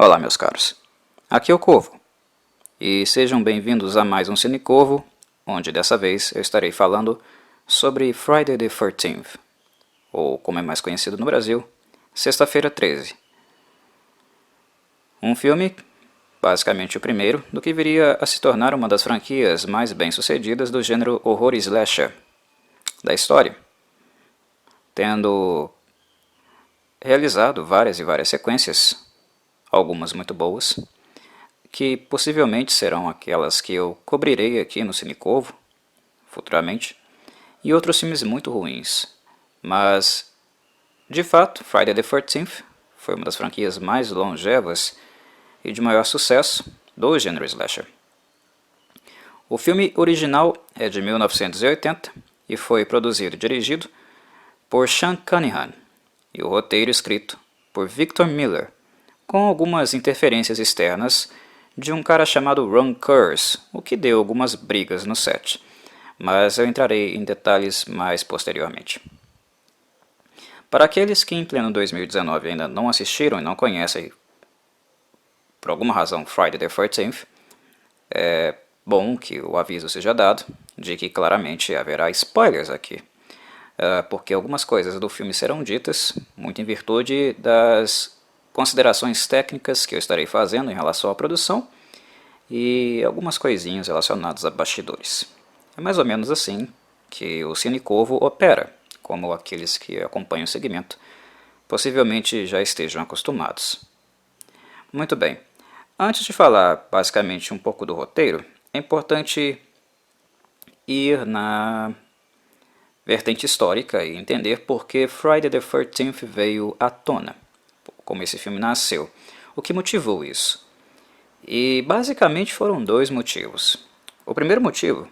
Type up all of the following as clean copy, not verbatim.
Olá, meus caros. Aqui é o Corvo, e sejam bem-vindos a mais um Cine Corvo, onde dessa vez eu estarei falando sobre Friday the 13th, ou como é mais conhecido no Brasil, Sexta-feira 13. Um filme, basicamente o primeiro, do que viria a se tornar uma das franquias mais bem-sucedidas do gênero horror slasher da história, tendo realizado várias e várias sequências, algumas muito boas, que possivelmente serão aquelas que eu cobrirei aqui no Cine Corvo futuramente, e outros filmes muito ruins. Mas, de fato, Friday the 13th foi uma das franquias mais longevas e de maior sucesso do gênero slasher. O filme original é de 1980 e foi produzido e dirigido por Sean Cunningham, e o roteiro escrito por Victor Miller, com algumas interferências externas de um cara chamado Ron Kurz, o que deu algumas brigas no set, mas eu entrarei em detalhes mais posteriormente. Para aqueles que em pleno 2019 ainda não assistiram e não conhecem, por alguma razão, Friday the 13th, é bom que o aviso seja dado de que claramente haverá spoilers aqui, porque algumas coisas do filme serão ditas, muito em virtude das considerações técnicas que eu estarei fazendo em relação à produção e algumas coisinhas relacionadas a bastidores. É mais ou menos assim que o Cine Corvo opera, como aqueles que acompanham o segmento possivelmente já estejam acostumados. Muito bem, antes de falar basicamente um pouco do roteiro, é importante ir na vertente histórica e entender por que Friday the 13th veio à tona, como esse filme nasceu, o que motivou isso. E basicamente foram dois motivos. O primeiro motivo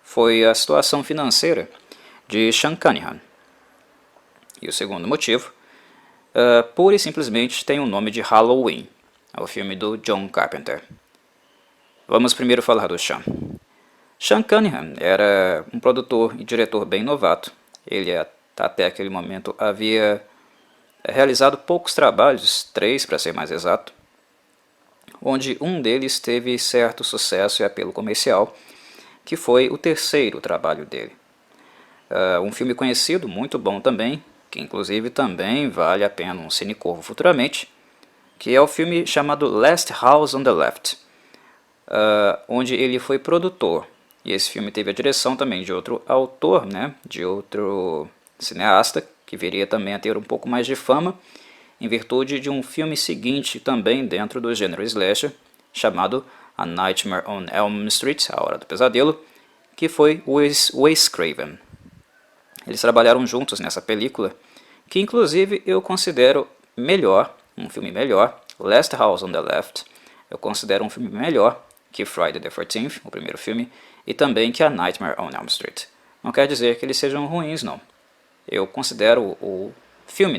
foi a situação financeira de Sean Cunningham. E o segundo motivo, pura e simplesmente tem o nome de Halloween, o filme do John Carpenter. Vamos primeiro falar do Sean. Sean Cunningham era um produtor e diretor bem novato. Ele até aquele momento havia realizado poucos trabalhos, 3 para ser mais exato, onde um deles teve certo sucesso e apelo comercial, que foi o terceiro trabalho dele. Um filme conhecido, muito bom também, que inclusive também vale a pena um Cine Corvo futuramente, que é o filme chamado Last House on the Left, onde ele foi produtor. E esse filme teve a direção também de outro autor, de outro cineasta, que viria também a ter um pouco mais de fama, em virtude de um filme seguinte também dentro do gênero slasher, chamado A Nightmare on Elm Street, A Hora do Pesadelo, que foi Wes Craven. Eles trabalharam juntos nessa película, que inclusive eu considero melhor, um filme melhor, Last House on the Left, eu considero um filme melhor que Friday the 13th, o primeiro filme, e também que A Nightmare on Elm Street. Não quer dizer que eles sejam ruins, não. Eu considero o filme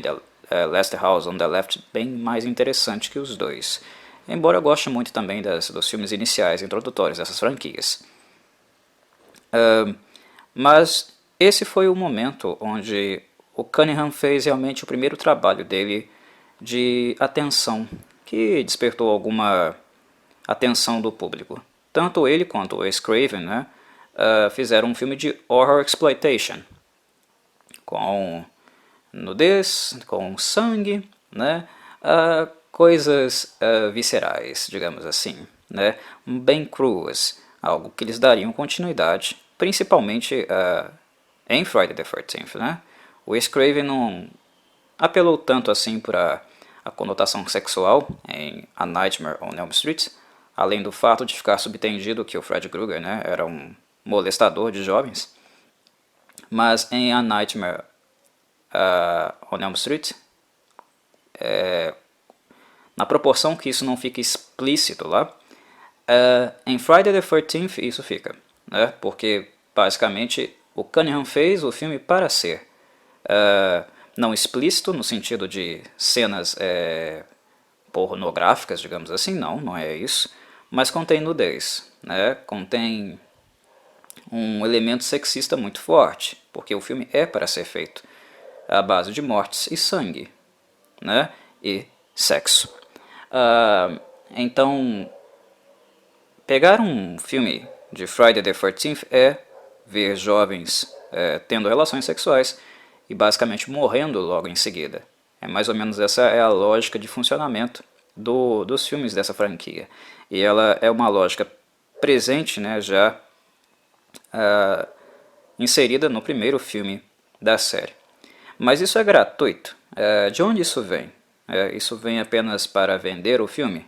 Last House on the Left bem mais interessante que os dois, embora eu goste muito também dos filmes iniciais, introdutórios dessas franquias. Mas esse foi o momento onde o Cunningham fez realmente o primeiro trabalho dele de atenção, que despertou alguma atenção do público. Tanto ele quanto o Wes Craven fizeram um filme de horror exploitation, com nudez, com sangue, coisas viscerais, digamos assim, bem cruas, algo que lhes dariam continuidade, principalmente em Friday the 13th. O Wes Craven não apelou tanto assim para a conotação sexual em A Nightmare on Elm Street, além do fato de ficar subtendido que o Fred Krueger era um molestador de jovens. Mas em A Nightmare on Elm Street, na proporção que isso não fica explícito lá, em Friday the 13th isso fica, porque basicamente o Cunningham fez o filme para ser não explícito no sentido de cenas pornográficas, digamos assim, não é isso, mas contém nudez, contém um elemento sexista muito forte, porque o filme é para ser feito à base de mortes e sangue, e sexo. Ah, então, pegar um filme de Friday the 13th é ver jovens tendo relações sexuais e basicamente morrendo logo em seguida. É mais ou menos essa é a lógica de funcionamento dos filmes dessa franquia. E ela é uma lógica presente, né, já inserida no primeiro filme da série. Mas isso é gratuito. De onde isso vem? Isso vem apenas para vender o filme?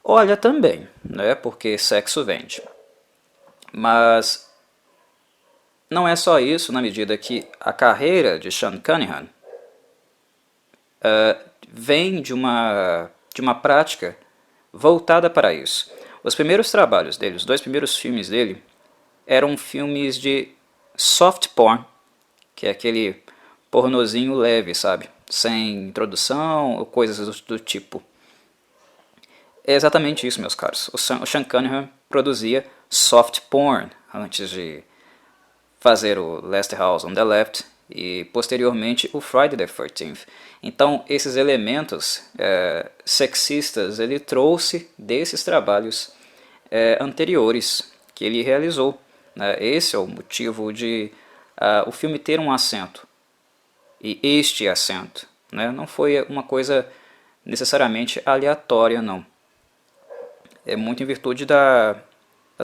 Olha, também, né, porque sexo vende. Mas não é só isso, na medida que a carreira de Sean Cunningham vem de uma prática voltada para isso. Os primeiros trabalhos dele, os dois primeiros filmes dele, eram filmes de soft porn, que é aquele pornozinho leve, sabe? Sem introdução ou coisas do tipo. É exatamente isso, meus caros. O Sean Cunningham produzia soft porn antes de fazer o Last House on the Left e posteriormente o Friday the 13th. Então esses elementos sexistas ele trouxe desses trabalhos anteriores que ele realizou. Né? Esse é o motivo de o filme ter um acento. E este acento, né? Não foi uma coisa necessariamente aleatória, não. É muito em virtude da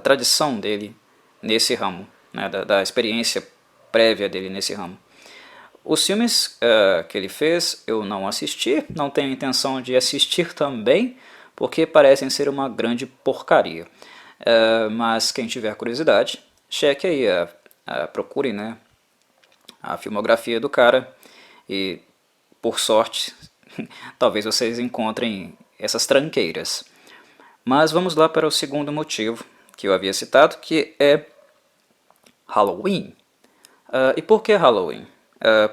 tradição dele nesse ramo, né? Da experiência prévia dele nesse ramo. Os filmes que ele fez eu não assisti, não tenho intenção de assistir também, porque parecem ser uma grande porcaria. Mas quem tiver curiosidade, cheque aí, procure, né, a filmografia do cara e, por sorte, talvez vocês encontrem essas tranqueiras. Mas vamos lá para o segundo motivo que eu havia citado, que é Halloween. E por que Halloween?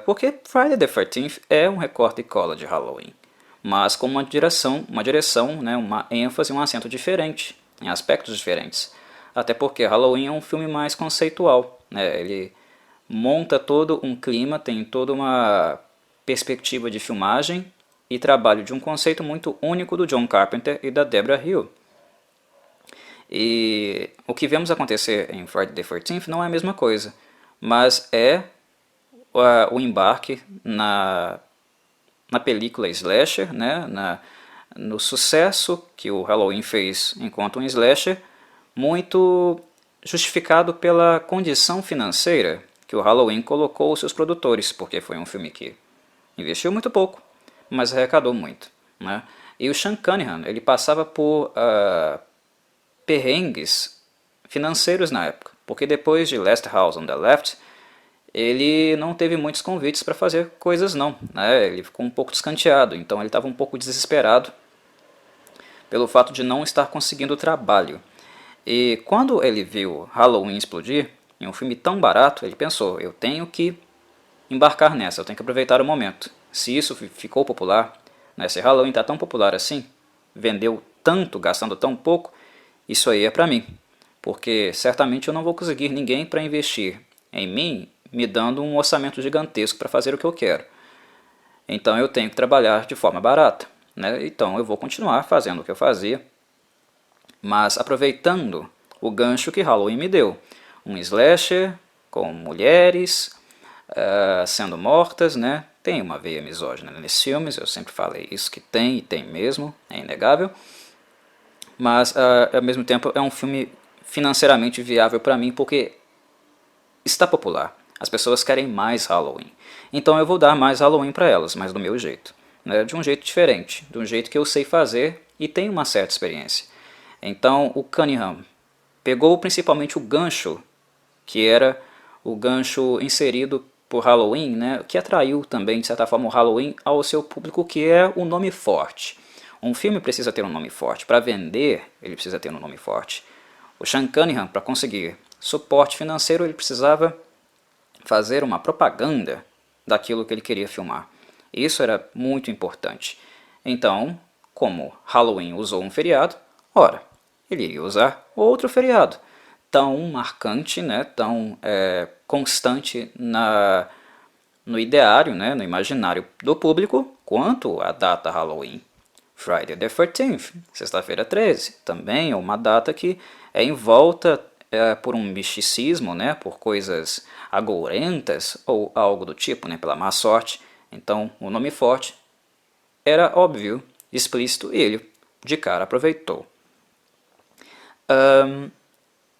Porque Friday the 13th é um recorte e cola de Halloween, mas com uma direção, né, uma ênfase, um acento diferente, em aspectos diferentes. Até porque Halloween é um filme mais conceitual, né, ele monta todo um clima, tem toda uma perspectiva de filmagem e trabalho de um conceito muito único do John Carpenter e da Deborah Hill. E o que vemos acontecer em Friday the 13th não é a mesma coisa, mas é o embarque na película slasher, né, no sucesso que o Halloween fez enquanto um slasher, muito justificado pela condição financeira que o Halloween colocou os seus produtores, porque foi um filme que investiu muito pouco, mas arrecadou muito. Né? E o Sean Cunningham ele passava por perrengues financeiros na época, porque depois de Last House on the Left, ele não teve muitos convites para fazer coisas não, né? Ele ficou um pouco descanteado, então ele estava um pouco desesperado pelo fato de não estar conseguindo trabalho. E quando ele viu Halloween explodir, em um filme tão barato, ele pensou, eu tenho que embarcar nessa, eu tenho que aproveitar o momento. Se isso ficou popular, né, se Halloween está tão popular assim, vendeu tanto, gastando tão pouco, isso aí é para mim, porque certamente eu não vou conseguir ninguém para investir em mim me dando um orçamento gigantesco para fazer o que eu quero. Então eu tenho que trabalhar de forma barata. Né? Então eu vou continuar fazendo o que eu fazia, mas aproveitando o gancho que Halloween me deu. Um slasher com mulheres sendo mortas, né? Tem uma veia misógina nesses filmes, eu sempre falei isso que tem, e tem mesmo, é inegável. Mas ao mesmo tempo é um filme financeiramente viável para mim porque está popular. As pessoas querem mais Halloween. Então eu vou dar mais Halloween para elas, mas do meu jeito. Né? De um jeito diferente, de um jeito que eu sei fazer e tenho uma certa experiência. Então o Cunningham pegou principalmente o gancho, que era o gancho inserido por Halloween, né? Que atraiu também, de certa forma, o Halloween ao seu público, que é o nome forte. Um filme precisa ter um nome forte. Para vender, ele precisa ter um nome forte. O Sean Cunningham, para conseguir suporte financeiro, ele precisava fazer uma propaganda daquilo que ele queria filmar. Isso era muito importante. Então, como Halloween usou um feriado, ora, ele iria usar outro feriado, tão marcante, né, tão constante no ideário, né, no imaginário do público, quanto a data Halloween. Friday the 13th, sexta-feira 13, também é uma data que é envolta por um misticismo, né, por coisas agourentas ou algo do tipo, né, pela má sorte. Então, o nome forte era óbvio, explícito, e ele de cara aproveitou.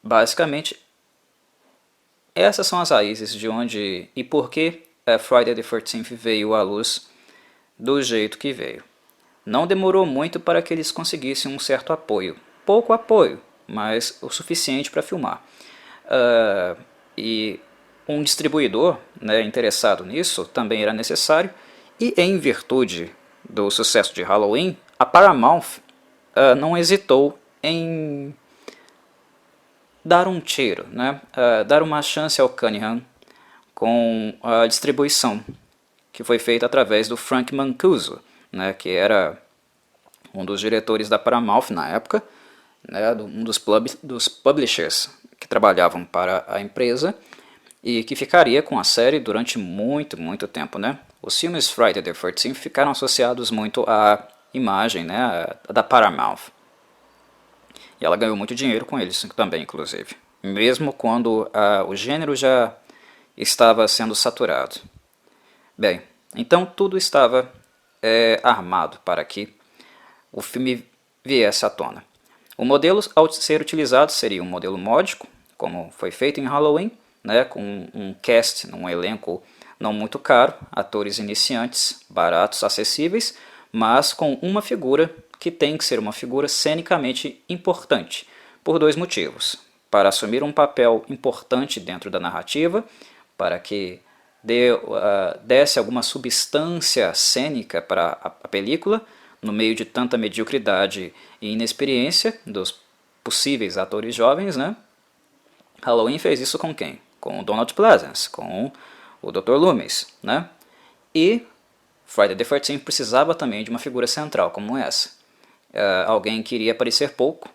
Basicamente, essas são as raízes de onde e por que Friday the 13th veio à luz do jeito que veio. Não demorou muito para que eles conseguissem um certo apoio. Pouco apoio, mas o suficiente para filmar. E um distribuidor, né, interessado nisso também era necessário, e em virtude do sucesso de Halloween, a Paramount não hesitou em dar um tiro, né, dar uma chance ao Cunningham com a distribuição, que foi feita através do Frank Mancuso, né, que era um dos diretores da Paramount na época, né, um dos publishers que trabalhavam para a empresa e que ficaria com a série durante muito tempo. Né? Os filmes Friday the 13th ficaram associados muito à imagem, né, da Paramount. E ela ganhou muito dinheiro com eles também, inclusive, mesmo quando o gênero já estava sendo saturado. Bem, então tudo estava armado para que o filme viesse à tona. O modelo a ser utilizado seria um modelo módico, como foi feito em Halloween, né, com um cast, um elenco não muito caro, atores iniciantes, baratos, acessíveis, mas com uma figura que tem que ser uma figura cenicamente importante, por dois motivos. Para assumir um papel importante dentro da narrativa, para que desse alguma substância cênica para a película, no meio de tanta mediocridade e inexperiência dos possíveis atores jovens, né? Halloween fez isso com quem? Com o Donald Pleasence, com o Dr. Loomis, né? E Friday the 13th precisava também de uma figura central como essa. Alguém que iria aparecer pouco,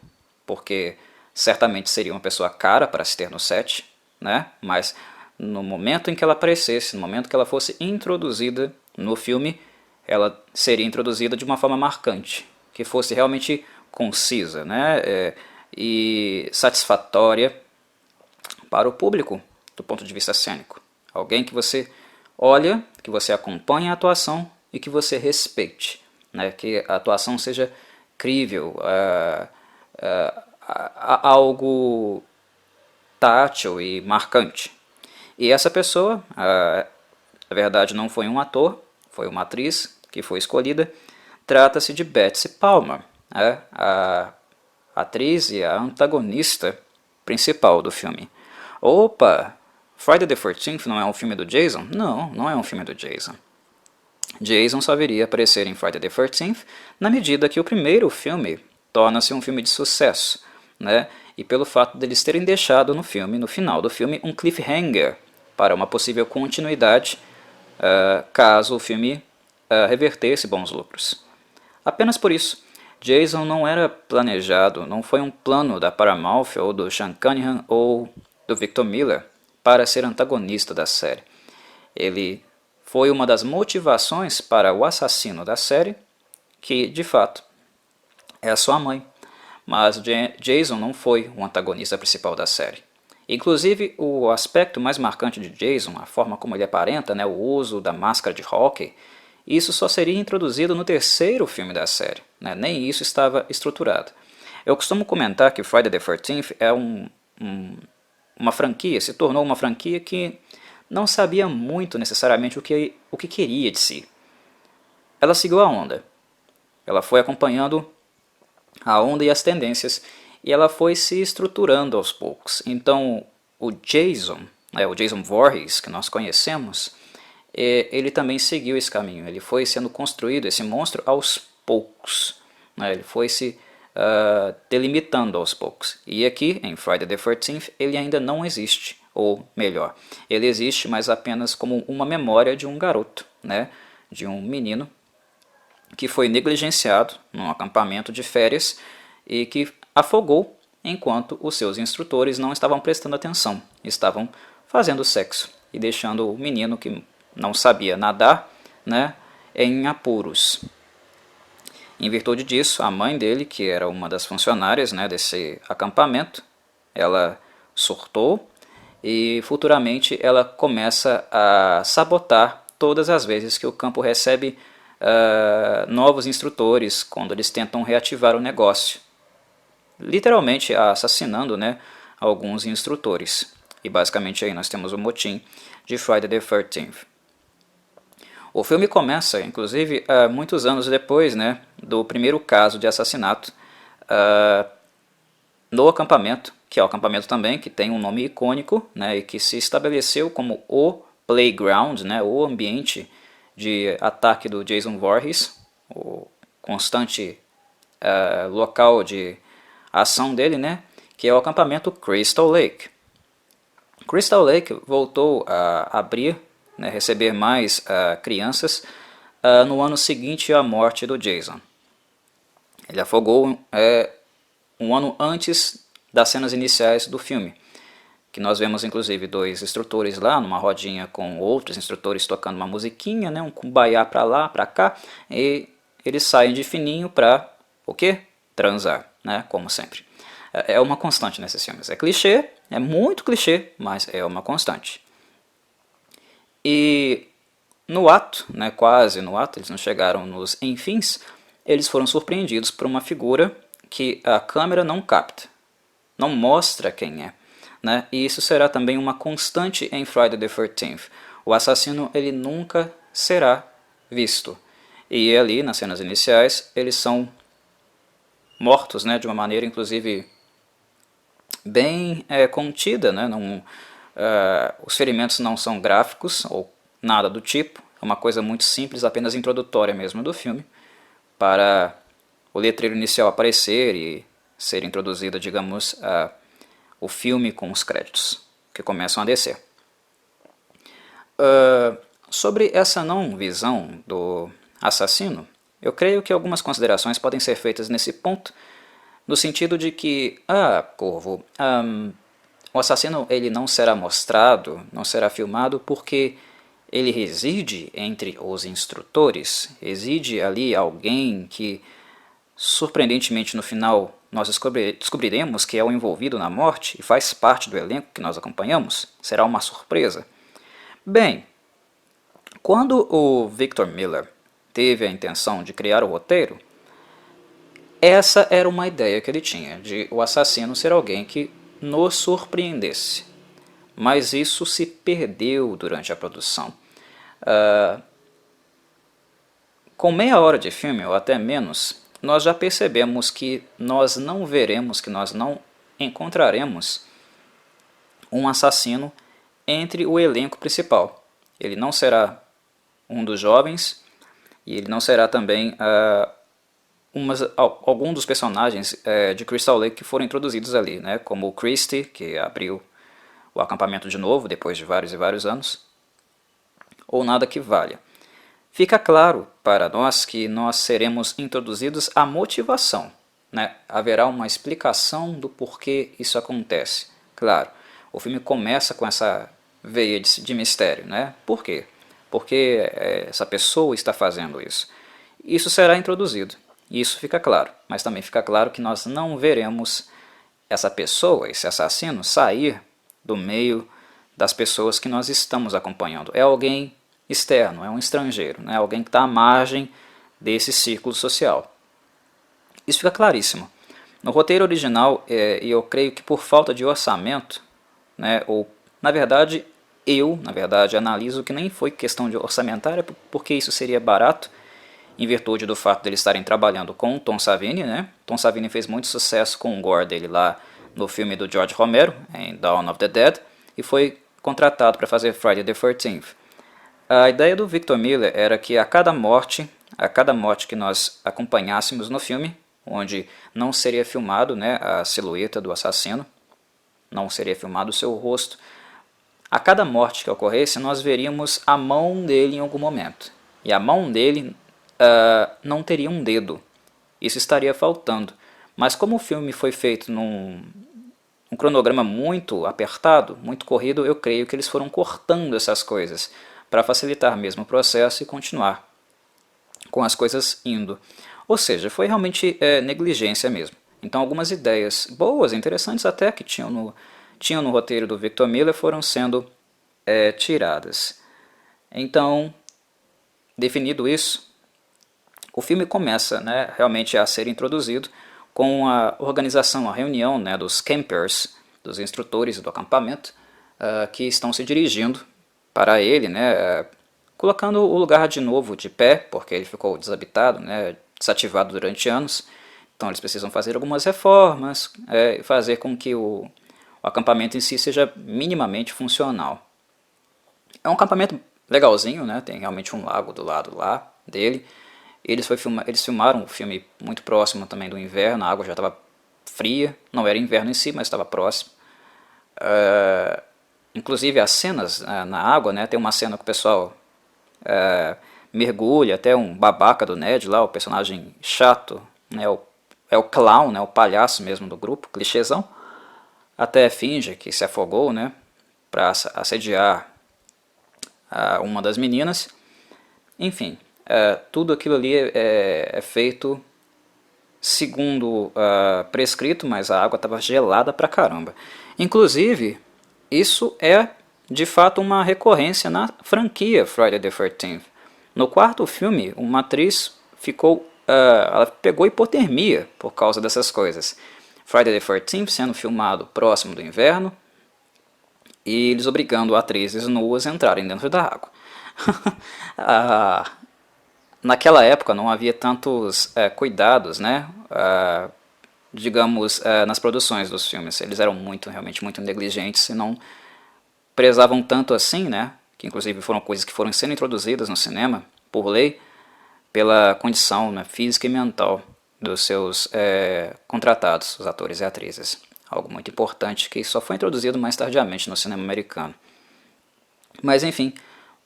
porque certamente seria uma pessoa cara para se ter no set, né? Mas no momento em que ela aparecesse, no momento que ela fosse introduzida no filme, ela seria introduzida de uma forma marcante, que fosse realmente concisa, né? E satisfatória para o público do ponto de vista cênico. Alguém que você olha, que você acompanhe a atuação e que você respeite, né? Que a atuação seja crível, algo tátil e marcante. E essa pessoa, na verdade, não foi um ator, foi uma atriz que foi escolhida. Trata-se de Betsy Palmer, a atriz e a antagonista principal do filme. Opa, Friday the 13th não é um filme do Jason? Não, não é um filme do Jason. Jason só viria aparecer em Friday the 13th na medida que o primeiro filme torna-se um filme de sucesso, né? E pelo fato deles terem deixado no filme, no final do filme, um cliffhanger para uma possível continuidade caso o filme revertesse bons lucros. Apenas por isso, Jason não era planejado, não foi um plano da Paramount ou do Sean Cunningham ou do Victor Miller para ser antagonista da série. Ele foi uma das motivações para o assassino da série, que de fato é a sua mãe. Mas Jason não foi o antagonista principal da série. Inclusive, o aspecto mais marcante de Jason, a forma como ele aparenta, né, o uso da máscara de hockey, isso só seria introduzido no terceiro filme da série, né, nem isso estava estruturado. Eu costumo comentar que Friday the 13th é uma franquia, se tornou uma franquia que não sabia muito necessariamente o que queria de si. Ela seguiu a onda. Ela foi acompanhando a onda e as tendências, e ela foi se estruturando aos poucos. Então, o Jason Voorhees, que nós conhecemos, ele também seguiu esse caminho. Ele foi sendo construído, esse monstro, aos poucos. Ele foi se delimitando aos poucos. E aqui, em Friday the 13th, ele ainda não existe. Ou melhor, ele existe, mas apenas como uma memória de um garoto, né? De um menino que foi negligenciado num acampamento de férias e que afogou enquanto os seus instrutores não estavam prestando atenção, estavam fazendo sexo e deixando o menino que não sabia nadar, né, em apuros. Em virtude disso, a mãe dele, que era uma das funcionárias, né, desse acampamento, ela surtou e futuramente ela começa a sabotar todas as vezes que o campo recebe novos instrutores, quando eles tentam reativar o negócio, literalmente assassinando, né, alguns instrutores. E basicamente aí nós temos o motim de Friday the 13th. O filme começa, inclusive, muitos anos depois, né, do primeiro caso de assassinato no acampamento, que é o acampamento também, que tem um nome icônico, né, e que se estabeleceu como o playground, né, o ambiente de ataque do Jason Voorhees, o constante local de ação dele, né, que é o acampamento Crystal Lake. Crystal Lake voltou a abrir, né, receber mais crianças no ano seguinte à morte do Jason. Ele afogou um ano antes das cenas iniciais do filme, que nós vemos inclusive dois instrutores lá numa rodinha com outros instrutores tocando uma musiquinha, né, um kumbaya pra lá, pra cá, e eles saem de fininho pra o quê? Transar, né, como sempre. É uma constante nesses filmes. É clichê, é muito clichê, mas é uma constante. E no ato, né, quase no ato, eles não chegaram nos enfins, eles foram surpreendidos por uma figura que a câmera não capta, não mostra quem é, né? E isso será também uma constante em Friday the 13th. O assassino ele nunca será visto. E ali, nas cenas iniciais, eles são mortos, né, de uma maneira, inclusive, bem contida, né? Não, os ferimentos não são gráficos ou nada do tipo. É uma coisa muito simples, apenas introdutória mesmo do filme, para o letreiro inicial aparecer e ser introduzida, digamos, o filme com os créditos que começam a descer. Sobre essa não visão do assassino, eu creio que algumas considerações podem ser feitas nesse ponto, no sentido de que, Corvo, o assassino ele não será mostrado, não será filmado porque ele reside entre os instrutores, reside ali alguém que, surpreendentemente no final, nós descobriremos que é o envolvido na morte e faz parte do elenco que nós acompanhamos. Será uma surpresa. Bem, quando o Victor Miller teve a intenção de criar o roteiro, essa era uma ideia que ele tinha, de o assassino ser alguém que nos surpreendesse. Mas isso se perdeu durante a produção. Com meia hora de filme, ou até menos, nós já percebemos que nós não veremos, que nós não encontraremos um assassino entre o elenco principal. Ele não será um dos jovens e ele não será também algum dos personagens de Crystal Lake que foram introduzidos ali, né? Como o Christie, que abriu o acampamento de novo depois de vários e vários anos, ou nada que valha. Fica claro para nós que nós seremos introduzidos à motivação, né? Haverá uma explicação do porquê isso acontece. Claro, o filme começa com essa veia de mistério, né? Por quê? Porque essa pessoa está fazendo isso. Isso será introduzido, isso fica claro, mas também fica claro que nós não veremos essa pessoa, esse assassino, sair do meio das pessoas que nós estamos acompanhando. É alguém externo, é um estrangeiro, né? Alguém que está à margem desse círculo social. Isso fica claríssimo. No roteiro original, e eu creio que por falta de orçamento, né, ou na verdade, analiso que nem foi questão de orçamentária, porque isso seria barato, em virtude do fato de eles estarem trabalhando com o Tom Savini, né? Tom Savini fez muito sucesso com o gore dele lá no filme do George Romero, em Dawn of the Dead, e foi contratado para fazer Friday the 13th. A ideia do Victor Miller era que a cada morte que nós acompanhássemos no filme, onde não seria filmado, né, a silhueta do assassino, não seria filmado o seu rosto, a cada morte que ocorresse nós veríamos a mão dele em algum momento. E a mão dele não teria um dedo. Isso estaria faltando. Mas como o filme foi feito num cronograma muito apertado, muito corrido, eu creio que eles foram cortando essas coisas para facilitar mesmo o processo e continuar com as coisas indo. Ou seja, foi realmente negligência mesmo. Então algumas ideias boas, interessantes até que tinham no roteiro do Victor Miller foram sendo tiradas. Então, definido isso, o filme começa, né, realmente a ser introduzido com a organização, a reunião, né, dos campers, dos instrutores do acampamento, que estão se dirigindo para ele, né, colocando o lugar de novo de pé, porque ele ficou desabitado, né, desativado durante anos. Então eles precisam fazer algumas reformas, fazer com que o acampamento em si seja minimamente funcional. É um acampamento legalzinho, né? Tem realmente um lago do lado lá dele. Eles filmaram o filme muito próximo também do inverno, a água já estava fria, não era inverno em si, mas estava próximo. Inclusive as cenas na água, né? Tem uma cena que o pessoal mergulha, até um babaca do Ned lá, o personagem chato, né? É o clown, né? O palhaço mesmo do grupo, clichêzão. Até finge que se afogou, né? Para assediar uma das meninas. Enfim, tudo aquilo ali é feito segundo prescrito, mas a água estava gelada pra caramba. Inclusive, isso é de fato uma recorrência na franquia Friday the 13th. No quarto filme, uma atriz ela pegou hipotermia por causa dessas coisas. Friday the 13th sendo filmado próximo do inverno e eles obrigando atrizes nuas a entrarem dentro da água. Naquela época não havia tantos cuidados, né? Digamos, nas produções dos filmes. Eles eram realmente muito negligentes e não prezavam tanto assim, né? Que inclusive foram coisas que foram sendo introduzidas no cinema, por lei, pela condição, né, física e mental dos seus contratados, os atores e atrizes. Algo muito importante que só foi introduzido mais tardiamente no cinema americano. Mas enfim,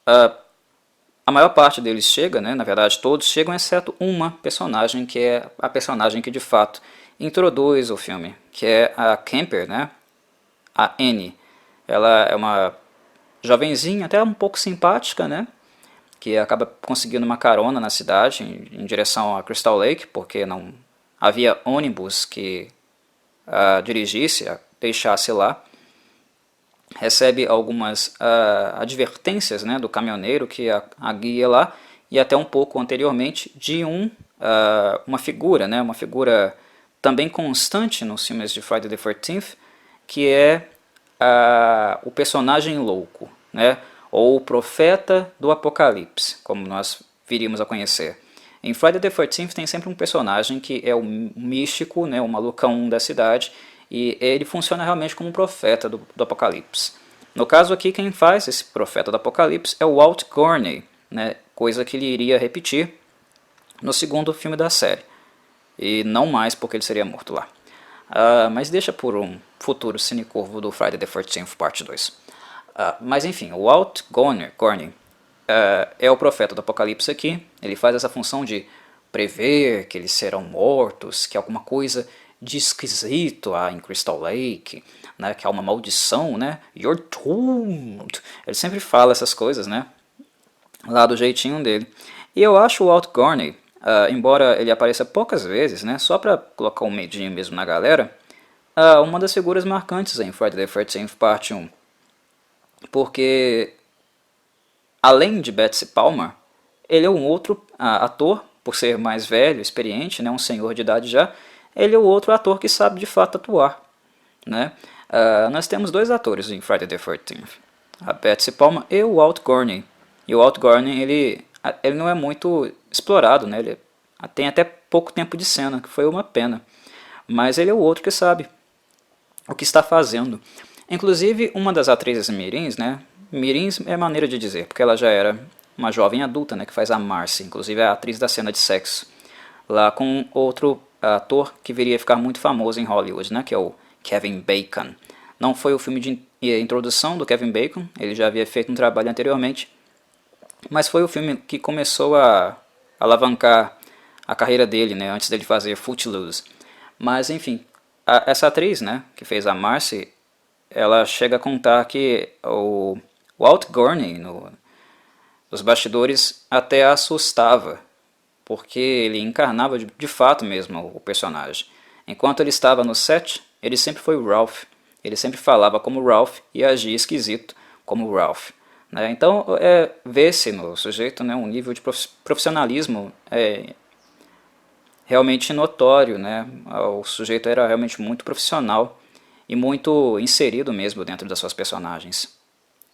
a maior parte deles chega, né, na verdade todos chegam, exceto uma personagem, que é a personagem que de fato introduz o filme, que é a Camper, né, a Annie. Ela é uma jovenzinha, até um pouco simpática, né, que acaba conseguindo uma carona na cidade em direção a Crystal Lake, porque não havia ônibus que a dirigisse, a deixasse lá. Recebe algumas advertências, né, do caminhoneiro que a guia lá, e até um pouco anteriormente de uma figura, né, uma figura também constante nos filmes de Friday the 13th, que é o personagem louco, né, ou o profeta do apocalipse, como nós viríamos a conhecer. Em Friday the 13th tem sempre um personagem que é o místico, né, o malucão da cidade, e ele funciona realmente como um profeta do apocalipse. No caso aqui, quem faz esse profeta do apocalipse é o Walt Gorney, né, coisa que ele iria repetir no segundo filme da série, e não mais porque ele seria morto lá. Mas deixa por um futuro cinecorvo do Friday the 13th Parte 2. Mas enfim, o Walt Gorney é o profeta do apocalipse aqui. Ele faz essa função de prever que eles serão mortos, que alguma coisa de esquisito há em Crystal Lake, né, que há uma maldição, né? You're doomed. Ele sempre fala essas coisas, né? Lá do jeitinho dele. E eu acho o Walt Gorney, embora ele apareça poucas vezes, né, só para colocar um medinho mesmo na galera, uma das figuras marcantes em Friday the 13th Parte 1. Porque, além de Betsy Palmer, ele é um outro ator, por ser mais velho, experiente, né, um senhor de idade já, ele é o outro ator que sabe de fato atuar, né? Nós temos dois atores em Friday the 13th, a Betsy Palmer e o Walt Gorney. E o Walt Gorney, ele não é muito explorado, né? Ele tem até pouco tempo de cena, que foi uma pena. Mas ele é o outro que sabe o que está fazendo. Inclusive, uma das atrizes mirins, né? Mirins é maneira de dizer, porque ela já era uma jovem adulta, né? Que faz a Marcy, inclusive é a atriz da cena de sexo. Lá com outro ator que viria a ficar muito famoso em Hollywood, né? Que é o Kevin Bacon. Não foi o filme de introdução do Kevin Bacon, ele já havia feito um trabalho anteriormente, mas foi o filme que começou a alavancar a carreira dele, né, antes dele fazer Footloose. Mas enfim, essa atriz, né, que fez a Marcy, ela chega a contar que o Walt Gorney nos bastidores até a assustava, porque ele encarnava de fato mesmo o personagem. Enquanto ele estava no set, ele sempre foi o Ralph. Ele sempre falava como Ralph e agia esquisito como Ralph. Né? Então, vê-se no sujeito, né, um nível de profissionalismo realmente notório. Né? O sujeito era realmente muito profissional e muito inserido mesmo dentro das suas personagens.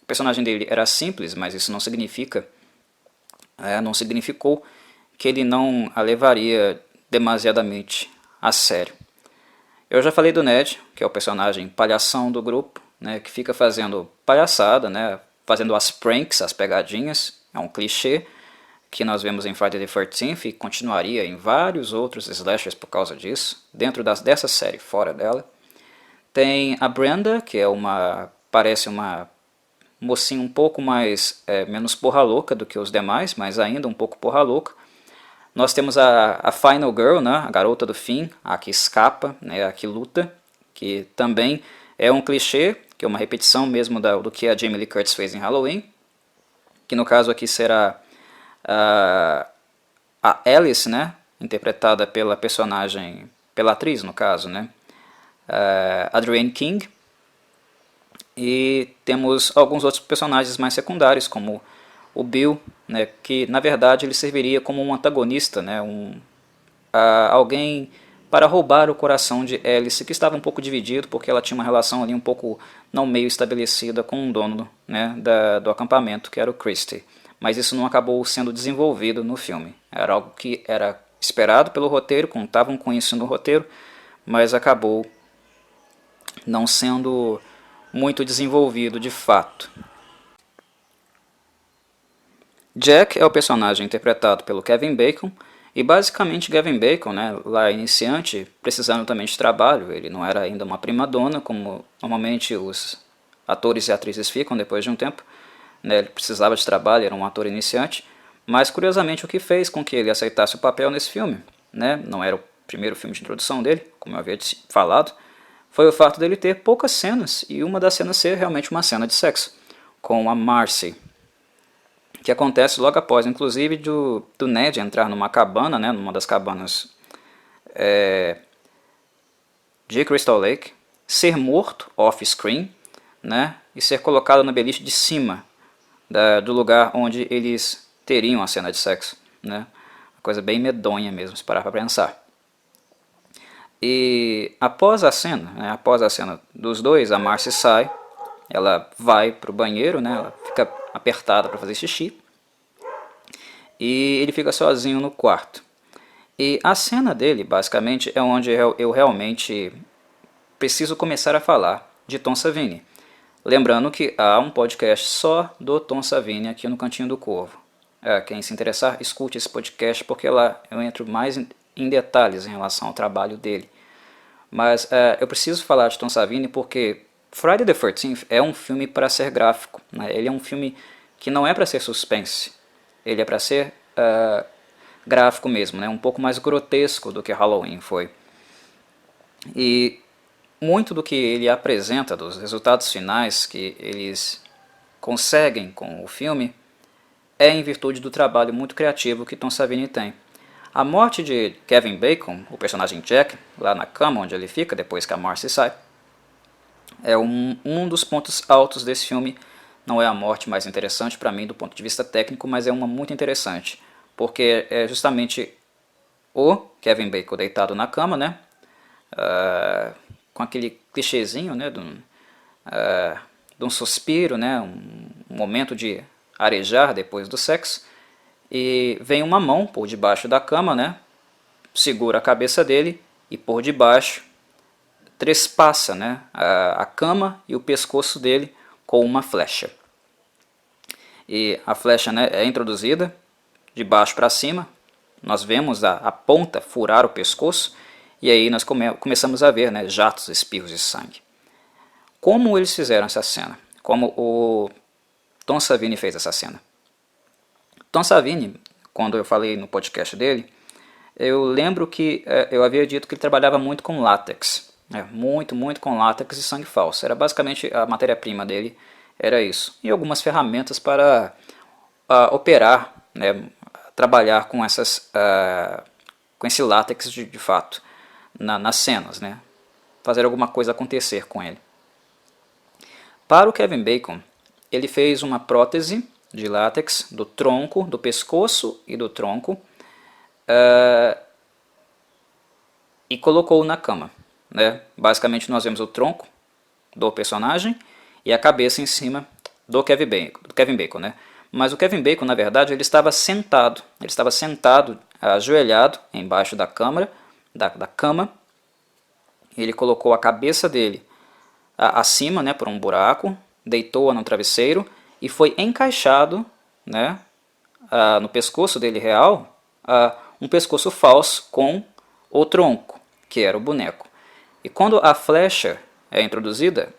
O personagem dele era simples, mas isso não significou que ele não a levaria demasiadamente a sério. Eu já falei do Ned, que é o personagem palhação do grupo, né, que fica fazendo palhaçada, né, fazendo as pranks, as pegadinhas. É um clichê que nós vemos em Friday the 13th e continuaria em vários outros slashers por causa disso, dentro dessa série, fora dela. Tem a Brenda, que parece uma mocinha um pouco menos porra louca do que os demais, mas ainda um pouco porra louca. Nós temos a Final Girl, né, a garota do fim, a que escapa, né, a que luta, que também é um clichê, que é uma repetição mesmo do que a Jamie Lee Curtis fez em Halloween, que no caso aqui será a Alice, né, interpretada pela atriz no caso, né, Adrienne King. E temos alguns outros personagens mais secundários, como o Bill, né, que na verdade ele serviria como um antagonista, né, alguém para roubar o coração de Alice, que estava um pouco dividido, porque ela tinha uma relação ali um pouco não meio estabelecida com o dono, né, do acampamento, que era o Christie. Mas isso não acabou sendo desenvolvido no filme. Era algo que era esperado pelo roteiro, contavam com isso no roteiro, mas acabou não sendo muito desenvolvido de fato. Jack é o personagem interpretado pelo Kevin Bacon, e basicamente Kevin Bacon, né, lá iniciante, precisando também de trabalho, ele não era ainda uma primadona, como normalmente os atores e atrizes ficam depois de um tempo, né, ele precisava de trabalho, era um ator iniciante, mas curiosamente o que fez com que ele aceitasse o papel nesse filme, né, não era o primeiro filme de introdução dele, como eu havia falado, foi o fato dele ter poucas cenas, e uma das cenas ser realmente uma cena de sexo, com a Marcy, que acontece logo após, inclusive, do Ned entrar numa cabana, né, numa das cabanas de Crystal Lake, ser morto off-screen, né, e ser colocado na beliche de cima do lugar onde eles teriam a cena de sexo. Né, uma coisa bem medonha mesmo, se parar para pensar. E após a cena dos dois, a Marcy sai, ela vai para o banheiro, né, ela fica apertada para fazer xixi, e ele fica sozinho no quarto. E a cena dele, basicamente, é onde eu realmente preciso começar a falar de Tom Savini. Lembrando que há um podcast só do Tom Savini aqui no Cantinho do Corvo. Quem se interessar, escute esse podcast, porque lá eu entro mais em detalhes em relação ao trabalho dele. Mas eu preciso falar de Tom Savini porque Friday the 13th é um filme para ser gráfico. Né? Ele é um filme que não é para ser suspense. Ele é para ser gráfico mesmo, né? Um pouco mais grotesco do que Halloween foi. E muito do que ele apresenta, dos resultados finais que eles conseguem com o filme, é em virtude do trabalho muito criativo que Tom Savini tem. A morte de Kevin Bacon, o personagem Jack, lá na cama onde ele fica depois que a Marcy sai, é um dos pontos altos desse filme. Não é a morte mais interessante para mim do ponto de vista técnico, mas é uma muito interessante, porque é justamente o Kevin Bacon deitado na cama, né, com aquele clichêzinho, né, de um suspiro, né, um momento de arejar depois do sexo, e vem uma mão por debaixo da cama, né, segura a cabeça dele e por debaixo trespassa, né, a cama e o pescoço dele com uma flecha. E a flecha, né, é introduzida de baixo para cima, nós vemos a ponta furar o pescoço, e aí nós começamos a ver, né, jatos, espirros de sangue. Como eles fizeram essa cena? Como o Tom Savini fez essa cena? Tom Savini, quando eu falei no podcast dele, eu lembro que eu havia dito que ele trabalhava muito com látex. Muito com látex e sangue falso. Era basicamente a matéria-prima dele, era isso. E algumas ferramentas para operar, né, trabalhar com com esse látex de fato nas cenas, né? Fazer alguma coisa acontecer com ele. Para o Kevin Bacon, ele fez uma prótese de látex do tronco, do pescoço e do tronco, e colocou na cama, né? Basicamente nós vemos o tronco do personagem e a cabeça em cima do Kevin Bacon, né? Mas o Kevin Bacon, na verdade, ele estava sentado, ajoelhado embaixo da cama, ele colocou a cabeça dele acima, né, por um buraco, deitou-a no travesseiro e foi encaixado, né, no pescoço dele real, um pescoço falso com o tronco, que era o boneco. E quando a flecha é introduzida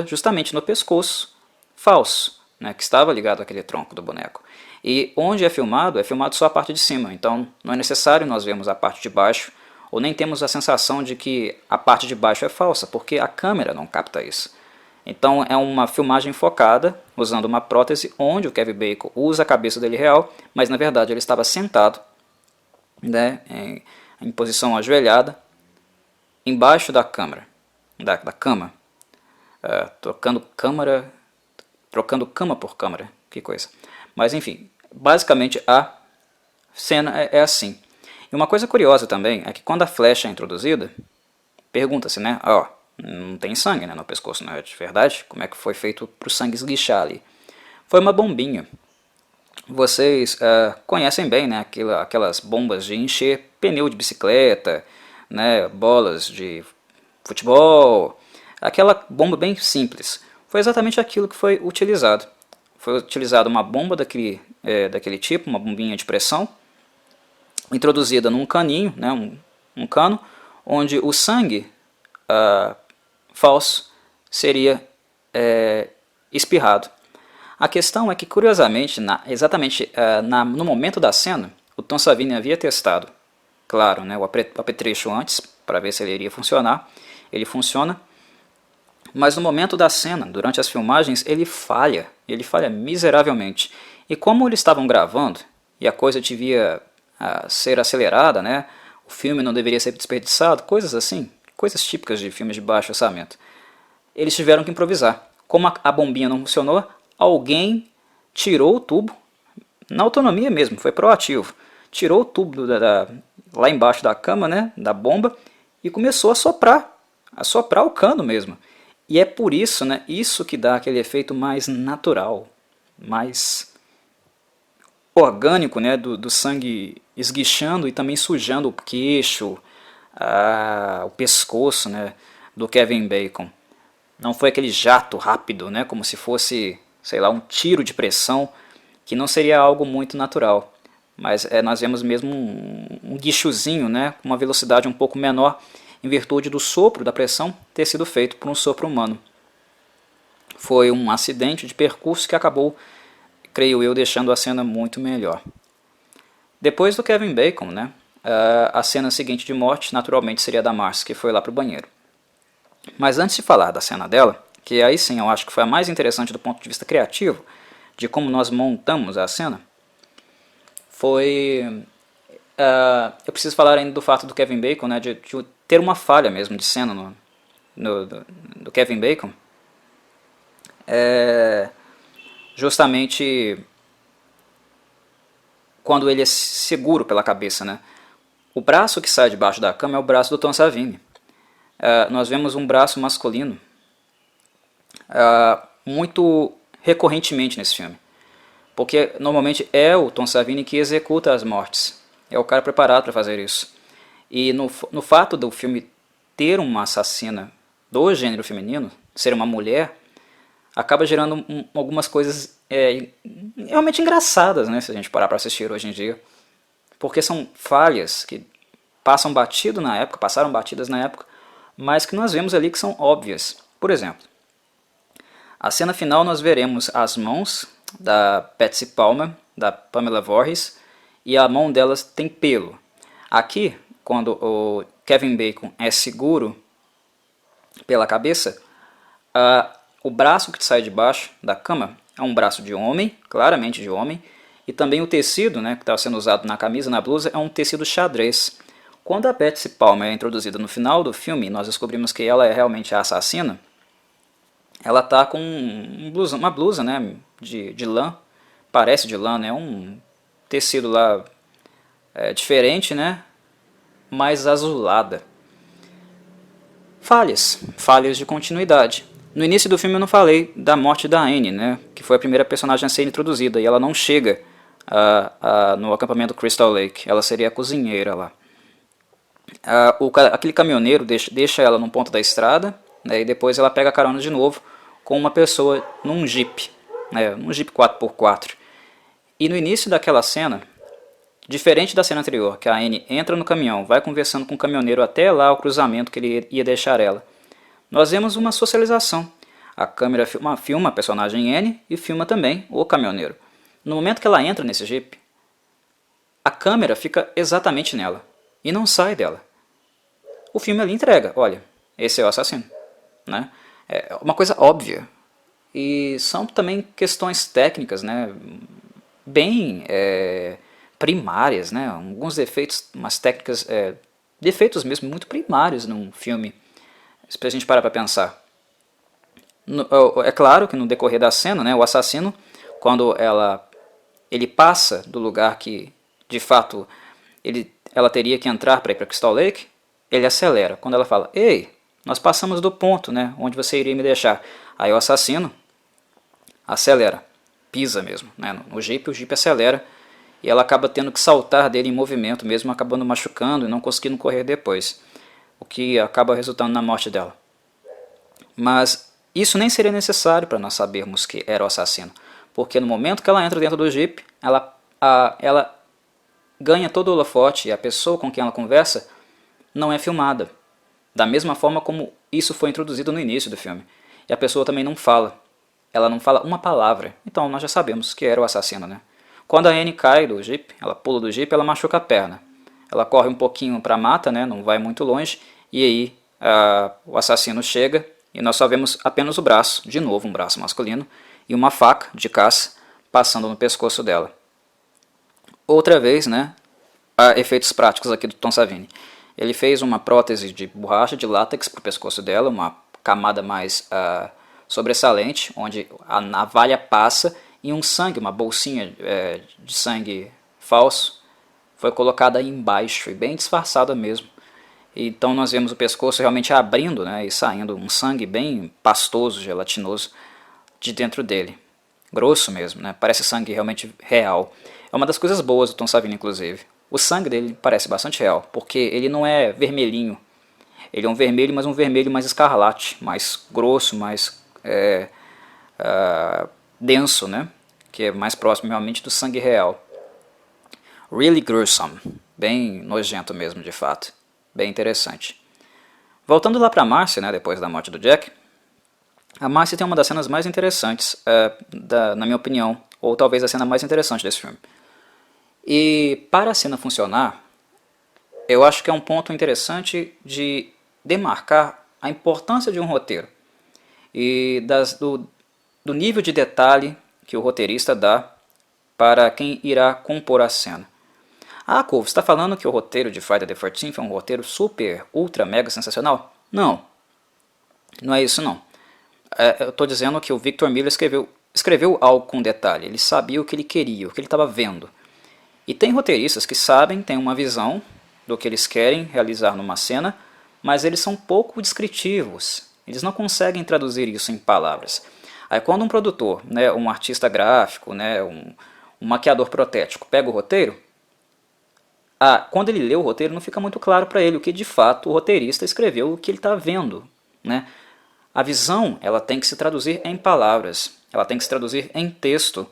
justamente no pescoço falso, né, que estava ligado àquele tronco do boneco. E onde é filmado só a parte de cima, então não é necessário nós vermos a parte de baixo, ou nem temos a sensação de que a parte de baixo é falsa, porque a câmera não capta isso. Então é uma filmagem focada, usando uma prótese, onde o Kevin Bacon usa a cabeça dele real, mas na verdade ele estava sentado, né, em posição ajoelhada, embaixo da câmera, da cama, trocando cama por câmera, que coisa. Mas enfim, basicamente a cena é assim. E uma coisa curiosa também é que quando a flecha é introduzida, pergunta-se, né, não tem sangue, né, no pescoço, não é de verdade? Como é que foi feito para o sangue esguichar ali? Foi uma bombinha. Vocês conhecem bem, né, aquelas bombas de encher pneu de bicicleta, né, bolas de futebol, aquela bomba bem simples. Foi exatamente aquilo que foi utilizado. Foi utilizada uma bomba daquele tipo, uma bombinha de pressão, introduzida num caninho, né, um cano, onde o sangue falso seria espirrado. A questão é que, curiosamente, exatamente no momento da cena, o Tom Savini havia testado, claro, né, o apetrecho antes, para ver se ele iria funcionar. Ele funciona, mas no momento da cena, durante as filmagens, ele falha miseravelmente. E como eles estavam gravando, e a coisa devia ser acelerada, né, o filme não deveria ser desperdiçado, coisas assim, coisas típicas de filmes de baixo orçamento, eles tiveram que improvisar. Como a bombinha não funcionou, alguém tirou o tubo, na autonomia mesmo, foi proativo, tirou o tubo lá embaixo da cama, né, da bomba, e começou a soprar o cano mesmo. E é por isso, né, isso que dá aquele efeito mais natural, mais orgânico, né, do sangue esguichando e também sujando o queixo, o pescoço, né, do Kevin Bacon. Não foi aquele jato rápido, né, como se fosse, sei lá, um tiro de pressão, que não seria algo muito natural. Mas nós vemos mesmo um guichozinho, né, com uma velocidade um pouco menor, em virtude do sopro da pressão ter sido feito por um sopro humano. Foi um acidente de percurso que acabou, creio eu, deixando a cena muito melhor. Depois do Kevin Bacon, né, a cena seguinte de morte naturalmente seria da Marcy, que foi lá para o banheiro. Mas antes de falar da cena dela, que aí sim eu acho que foi a mais interessante do ponto de vista criativo, de como nós montamos a cena, foi... eu preciso falar ainda do fato do Kevin Bacon, né, de ter uma falha mesmo de cena do Kevin Bacon, justamente quando ele é seguro pela cabeça, né? O braço que sai debaixo da cama é o braço do Tom Savini. Nós vemos um braço masculino muito recorrentemente nesse filme, porque normalmente é o Tom Savini que executa as mortes, é o cara preparado para fazer isso. E no fato do filme ter uma assassina do gênero feminino, ser uma mulher, acaba gerando algumas coisas realmente engraçadas, né, se a gente parar para assistir hoje em dia, porque são falhas que passaram batidas na época, mas que nós vemos ali que são óbvias. Por exemplo, a cena final nós veremos as mãos da Patsy Palmer, da Pamela Voorhees, e a mão delas tem pelo. Aqui, quando o Kevin Bacon é seguro pela cabeça, o braço que sai de baixo da cama é um braço de homem, claramente de homem, E também o tecido, né, que estava sendo usado na camisa, na blusa, é um tecido xadrez. Quando a Betsy Palmer é introduzida no final do filme, nós descobrimos que ela é realmente a assassina. Ela tá com uma blusa, né, de lã, parece de lã, né, um tecido lá diferente, né, mais azulada. Falhas de continuidade. No início do filme eu não falei da morte da Anne, né, que foi a primeira personagem a ser introduzida, e ela não chega no acampamento Crystal Lake, ela seria a cozinheira lá. Aquele caminhoneiro deixa ela num ponto da estrada, né, e depois ela pega carona de novo com uma pessoa num Jeep, né, num Jeep 4x4. E no início daquela cena, diferente da cena anterior, que a Anne entra no caminhão, vai conversando com o caminhoneiro até lá o cruzamento que ele ia deixar ela, nós vemos uma socialização. A câmera filma a personagem Anne e filma também o caminhoneiro. No momento que ela entra nesse Jeep, a câmera fica exatamente nela e não sai dela. O filme ali entrega, olha, esse é o assassino, né? É uma coisa óbvia. E são também questões técnicas, né, bem primárias, né, alguns defeitos, umas técnicas, defeitos mesmo muito primários num filme, se a gente parar para pensar. É claro que no decorrer da cena, né, o assassino, quando ele passa do lugar que de fato ela teria que entrar para ir para Crystal Lake, ele acelera. Quando ela fala, ei, nós passamos do ponto, né, onde você iria me deixar. Aí o assassino acelera, pisa mesmo, né, no Jeep, o Jeep acelera e ela acaba tendo que saltar dele em movimento mesmo, acabando machucando e não conseguindo correr depois, o que acaba resultando na morte dela. Mas isso nem seria necessário para nós sabermos que era o assassino, porque no momento que ela entra dentro do Jeep, ela ganha todo o holofote e a pessoa com quem ela conversa não é filmada, da mesma forma como isso foi introduzido no início do filme. E a pessoa também não fala, ela não fala uma palavra, então nós já sabemos que era o assassino, né? Quando a Anne cai do Jeep, ela pula do Jeep, ela machuca a perna. Ela corre um pouquinho para a mata, né? Não vai muito longe, e aí o assassino chega e nós só vemos apenas o braço, de novo um braço masculino, e uma faca de caça passando no pescoço dela. Outra vez, né, há efeitos práticos aqui do Tom Savini. Ele fez uma prótese de borracha de látex para o pescoço dela, uma camada mais sobressalente, onde a navalha passa e uma bolsinha de sangue falso, foi colocada aí embaixo e bem disfarçada mesmo. Então nós vemos o pescoço realmente abrindo, né, e saindo um sangue bem pastoso, gelatinoso de dentro dele. Grosso mesmo, né, parece sangue realmente real. É uma das coisas boas do Tom Savini, inclusive. O sangue dele parece bastante real, porque ele não é vermelhinho. Ele é um vermelho, mas um vermelho mais escarlate, mais grosso, mais denso, né, que é mais próximo realmente do sangue real. Really gruesome, bem nojento mesmo, de fato. Bem interessante. Voltando lá para Marcy, né, depois da morte do Jack, a Marcy tem uma das cenas mais interessantes, na minha opinião, ou talvez a cena mais interessante desse filme. E para a cena funcionar, eu acho que é um ponto interessante de demarcar a importância de um roteiro e do nível de detalhe que o roteirista dá para quem irá compor a cena. Ah, Couve, você está falando que o roteiro de Friday the 13th é um roteiro super, ultra, mega sensacional? Não, não é isso não. Eu estou dizendo que o Victor Miller escreveu algo com detalhe, ele sabia o que ele queria, o que ele estava vendo. E tem roteiristas que sabem, têm uma visão do que eles querem realizar numa cena, mas eles são pouco descritivos, eles não conseguem traduzir isso em palavras. Aí quando um produtor, né, um artista gráfico, né, um maquiador protético pega o roteiro, quando ele lê o roteiro não fica muito claro para ele o que de fato o roteirista escreveu, o que ele está vendo, né? A visão ela tem que se traduzir em palavras, ela tem que se traduzir em texto,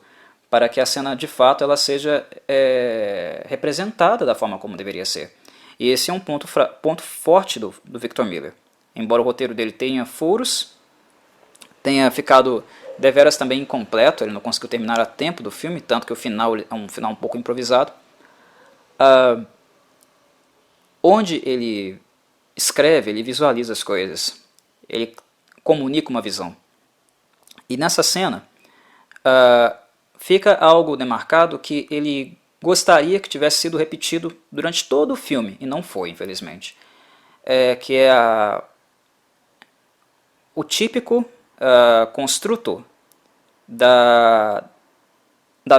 para que a cena de fato ela seja representada da forma como deveria ser. E esse é um ponto forte do Victor Miller. Embora o roteiro dele tenha furos, tenha ficado deveras também incompleto, ele não conseguiu terminar a tempo do filme, tanto que o final é um final um pouco improvisado. Onde ele escreve, ele visualiza as coisas, ele comunica uma visão. E nessa cena, fica algo demarcado que ele gostaria que tivesse sido repetido durante todo o filme, e não foi, infelizmente. Que é o típico construto da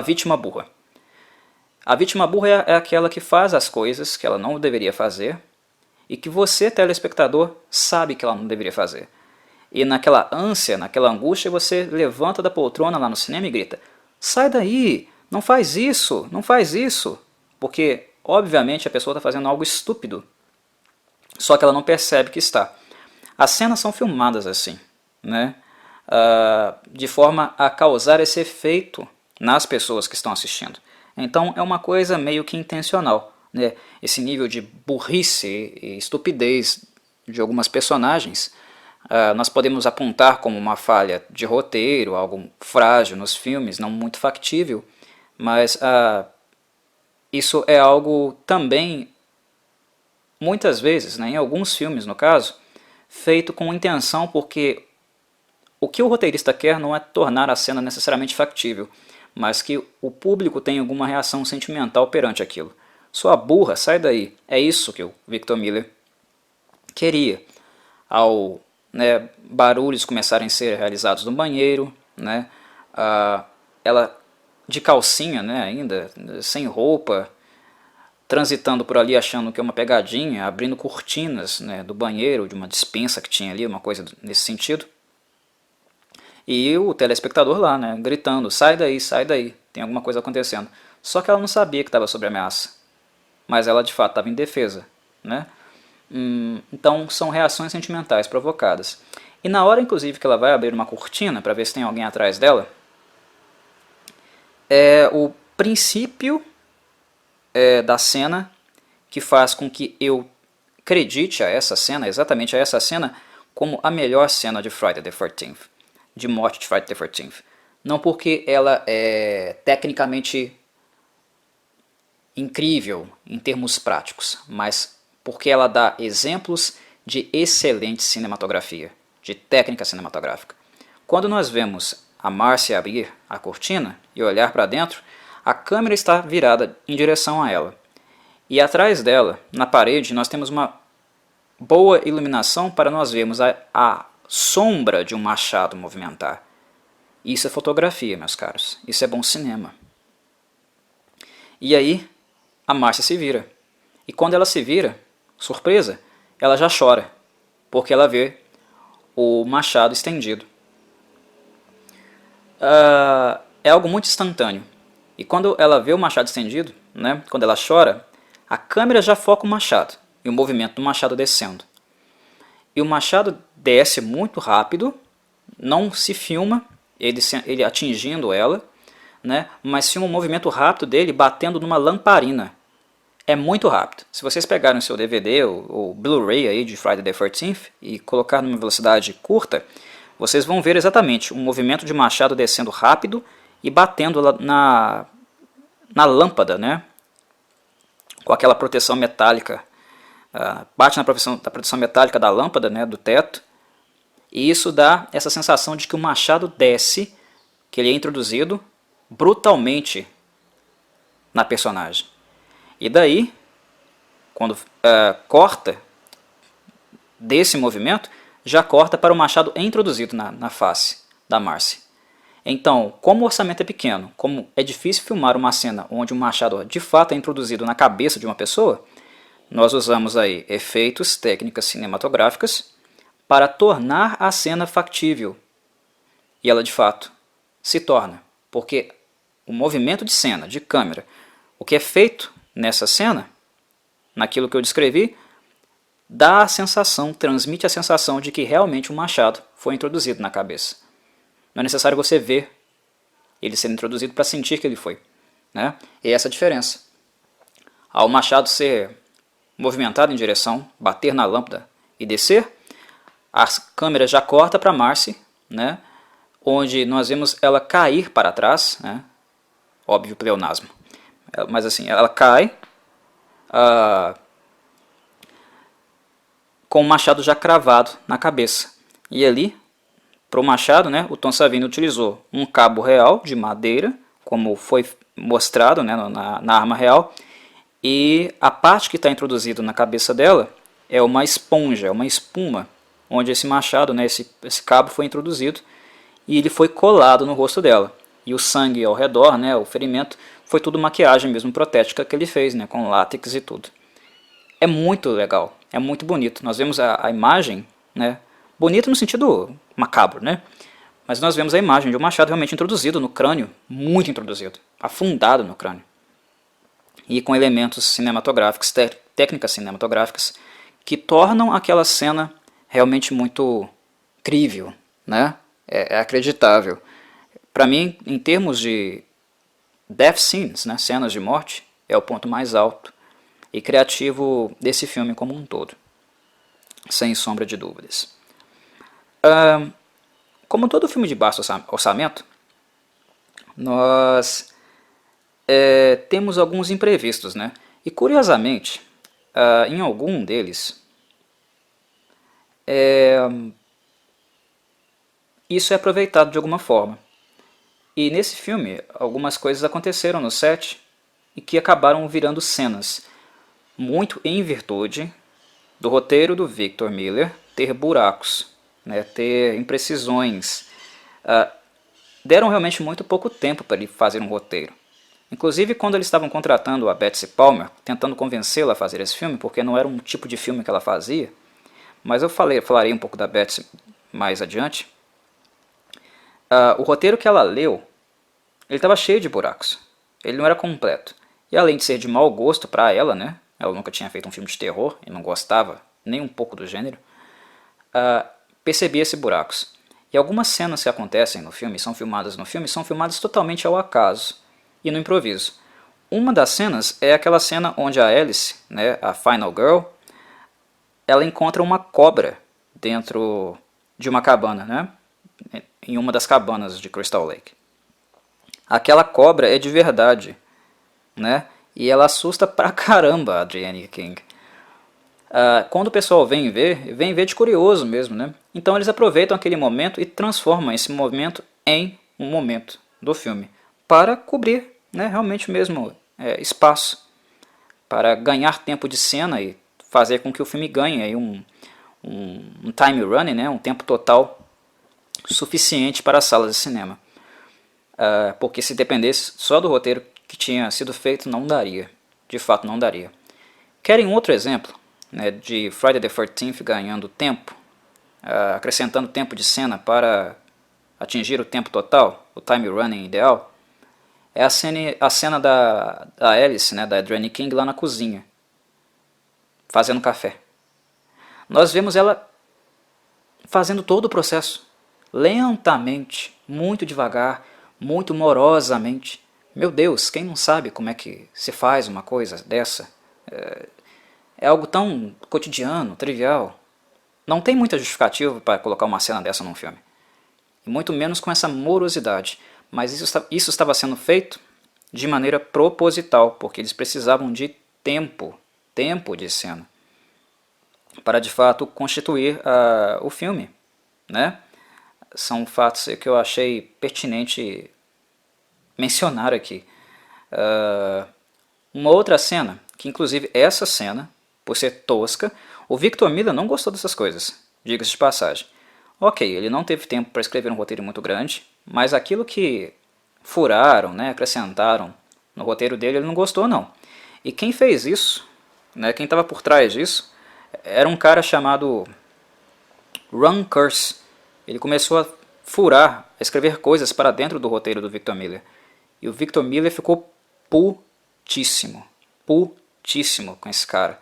vítima burra. A vítima burra é aquela que faz as coisas que ela não deveria fazer e que você, telespectador, sabe que ela não deveria fazer. E naquela ânsia, naquela angústia, você levanta da poltrona lá no cinema e grita: sai daí, não faz isso, não faz isso. Porque, obviamente, a pessoa está fazendo algo estúpido, só que ela não percebe que está. As cenas são filmadas assim, né? De forma a causar esse efeito nas pessoas que estão assistindo. Então é uma coisa meio que intencional, né? Esse nível de burrice e estupidez de algumas personagens nós podemos apontar como uma falha de roteiro, algo frágil nos filmes, não muito factível, mas isso é algo também, muitas vezes, né, em alguns filmes no caso, feito com intenção, porque o que o roteirista quer não é tornar a cena necessariamente factível, mas que o público tenha alguma reação sentimental perante aquilo. Sua burra, sai daí. É isso que o Victor Miller queria. Ao barulhos começarem a ser realizados no banheiro, né, ela de calcinha, né, ainda, sem roupa, transitando por ali achando que é uma pegadinha, abrindo cortinas, né, do banheiro, de uma despensa que tinha ali, uma coisa nesse sentido. E o telespectador lá, né, gritando: sai daí, tem alguma coisa acontecendo. Só que ela não sabia que estava sob ameaça, mas ela de fato estava em defesa, né? Então são reações sentimentais provocadas. E na hora, inclusive, que ela vai abrir uma cortina para ver se tem alguém atrás dela, é o princípio da cena que faz com que eu acredite a essa cena, exatamente a essa cena, como a melhor cena de Friday the 13th, de morte de Friday the 13th. Não porque ela é tecnicamente incrível em termos práticos, mas porque ela dá exemplos de excelente cinematografia, de técnica cinematográfica. Quando nós vemos a Marcy abrir a cortina e olhar para dentro, a câmera está virada em direção a ela. E atrás dela, na parede, nós temos uma boa iluminação para nós vermos a sombra de um machado movimentar. Isso é fotografia, meus caros. Isso é bom cinema. E aí, a Marcia se vira. E quando ela se vira, surpresa, ela já chora, porque ela vê o machado estendido. É algo muito instantâneo. E quando ela vê o machado estendido, né, quando ela chora, a câmera já foca o machado e o movimento do machado descendo. E o machado desce muito rápido, não se filma ele atingindo ela, né, mas sim um movimento rápido dele batendo numa lamparina. É muito rápido. Se vocês pegarem o seu DVD ou Blu-ray aí de Friday the 13th e colocar numa velocidade curta, vocês vão ver exatamente um movimento de machado descendo rápido e batendo na lâmpada, né? Com aquela proteção metálica. Bate na proteção metálica da lâmpada, né, do teto. E isso dá essa sensação de que o machado desce, que ele é introduzido brutalmente na personagem. E daí, quando corta desse movimento, já corta para o machado introduzido na face da Marcy. Então, como o orçamento é pequeno, como é difícil filmar uma cena onde um machado de fato é introduzido na cabeça de uma pessoa, nós usamos aí efeitos, técnicas cinematográficas para tornar a cena factível. E ela de fato se torna, porque o movimento de cena, de câmera, o que é feito nessa cena, naquilo que eu descrevi, dá a sensação, transmite a sensação de que realmente um machado foi introduzido na cabeça. Não é necessário você ver ele sendo introduzido para sentir que ele foi, né? E essa é a diferença. Ao machado ser movimentado em direção, bater na lâmpada e descer, a câmera já corta para Marcy, né? Onde nós vemos ela cair para trás, né? Óbvio pleonasmo. Mas assim, ela cai com o machado já cravado na cabeça. E ali, para o machado, né, o Tom Savini utilizou um cabo real de madeira, como foi mostrado, né, na arma real, e a parte que está introduzida na cabeça dela é uma esponja, é uma espuma, onde esse machado, né, esse cabo foi introduzido e ele foi colado no rosto dela. E o sangue ao redor, né, o ferimento, foi tudo maquiagem mesmo protética que ele fez, né, com látex e tudo. É muito legal, é muito bonito. Nós vemos a imagem, né, bonito no sentido macabro, né, mas nós vemos a imagem de um machado realmente introduzido no crânio, muito introduzido, afundado no crânio. E com elementos cinematográficos, técnicas cinematográficas, que tornam aquela cena realmente muito crível, né? É acreditável. Para mim, em termos de death scenes, né, cenas de morte, é o ponto mais alto e criativo desse filme como um todo, sem sombra de dúvidas. Como todo filme de baixo orçamento, nós temos alguns imprevistos, né? E curiosamente, em algum deles, isso é aproveitado de alguma forma. E nesse filme, algumas coisas aconteceram no set e que acabaram virando cenas, muito em virtude do roteiro do Victor Miller ter buracos, né, ter imprecisões. Deram realmente muito pouco tempo para ele fazer um roteiro. Inclusive, quando eles estavam contratando a Betsy Palmer, tentando convencê-la a fazer esse filme, porque não era um tipo de filme que ela fazia, mas eu falarei um pouco da Betsy mais adiante. O roteiro que ela leu, ele estava cheio de buracos. Ele não era completo. E além de ser de mau gosto para ela, né? Ela nunca tinha feito um filme de terror e não gostava nem um pouco do gênero. Percebia-se buracos. E algumas cenas que acontecem no filme, são filmadas totalmente ao acaso e no improviso. Uma das cenas é aquela cena onde a Alice, né, a Final Girl, ela encontra uma cobra dentro de uma cabana, né? Em uma das cabanas de Crystal Lake. Aquela cobra é de verdade, né? E ela assusta pra caramba a Adrienne King. Quando o pessoal vem ver de curioso mesmo, né? Então eles aproveitam aquele momento e transformam esse momento em um momento do filme para cobrir, né, realmente mesmo espaço, para ganhar tempo de cena e fazer com que o filme ganhe aí um time running, né, um tempo total suficiente para as salas de cinema. Porque se dependesse só do roteiro que tinha sido feito, não daria. De fato, não daria. Querem um outro exemplo, né, de Friday the 13th ganhando tempo, acrescentando tempo de cena para atingir o tempo total, o time running ideal? É a cena da Alice, né, da Adrienne King, lá na cozinha, fazendo café. Nós vemos ela fazendo todo o processo, lentamente, muito devagar, muito morosamente. Meu Deus, quem não sabe como é que se faz uma coisa dessa? É algo tão cotidiano, trivial. Não tem muita justificativa para colocar uma cena dessa num filme. E muito menos com essa morosidade. Mas isso estava sendo feito de maneira proposital, porque eles precisavam de tempo de cena, para de fato constituir o filme, né? São fatos que eu achei pertinente mencionar aqui. Uma outra cena, que inclusive essa cena, por ser tosca, o Victor Miller não gostou dessas coisas, diga-se de passagem. Ok, ele não teve tempo para escrever um roteiro muito grande, mas aquilo que furaram, né, acrescentaram no roteiro dele, ele não gostou não. E quem fez isso, né, quem estava por trás disso, era um cara chamado Ron Curse. Ele começou a furar, a escrever coisas para dentro do roteiro do Victor Miller. E o Victor Miller ficou putíssimo com esse cara.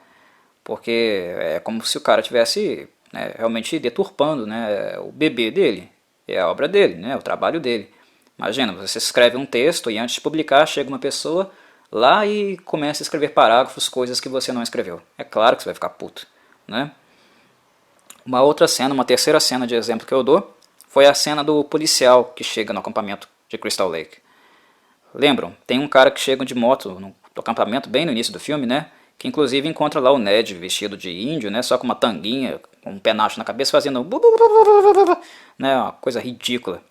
Porque é como se o cara tivesse, né, realmente deturpando, né, o bebê dele. É a obra dele, né, o trabalho dele. Imagina, você escreve um texto e antes de publicar chega uma pessoa lá e começa a escrever parágrafos, coisas que você não escreveu. É claro que você vai ficar puto, né? Uma outra cena, uma terceira cena de exemplo que eu dou, foi a cena do policial que chega no acampamento de Crystal Lake. Lembram? Tem um cara que chega de moto no acampamento bem no início do filme, né? Que inclusive encontra lá o Ned vestido de índio, né? Só com uma tanguinha, com um penacho na cabeça, fazendo né? Uma coisa ridícula.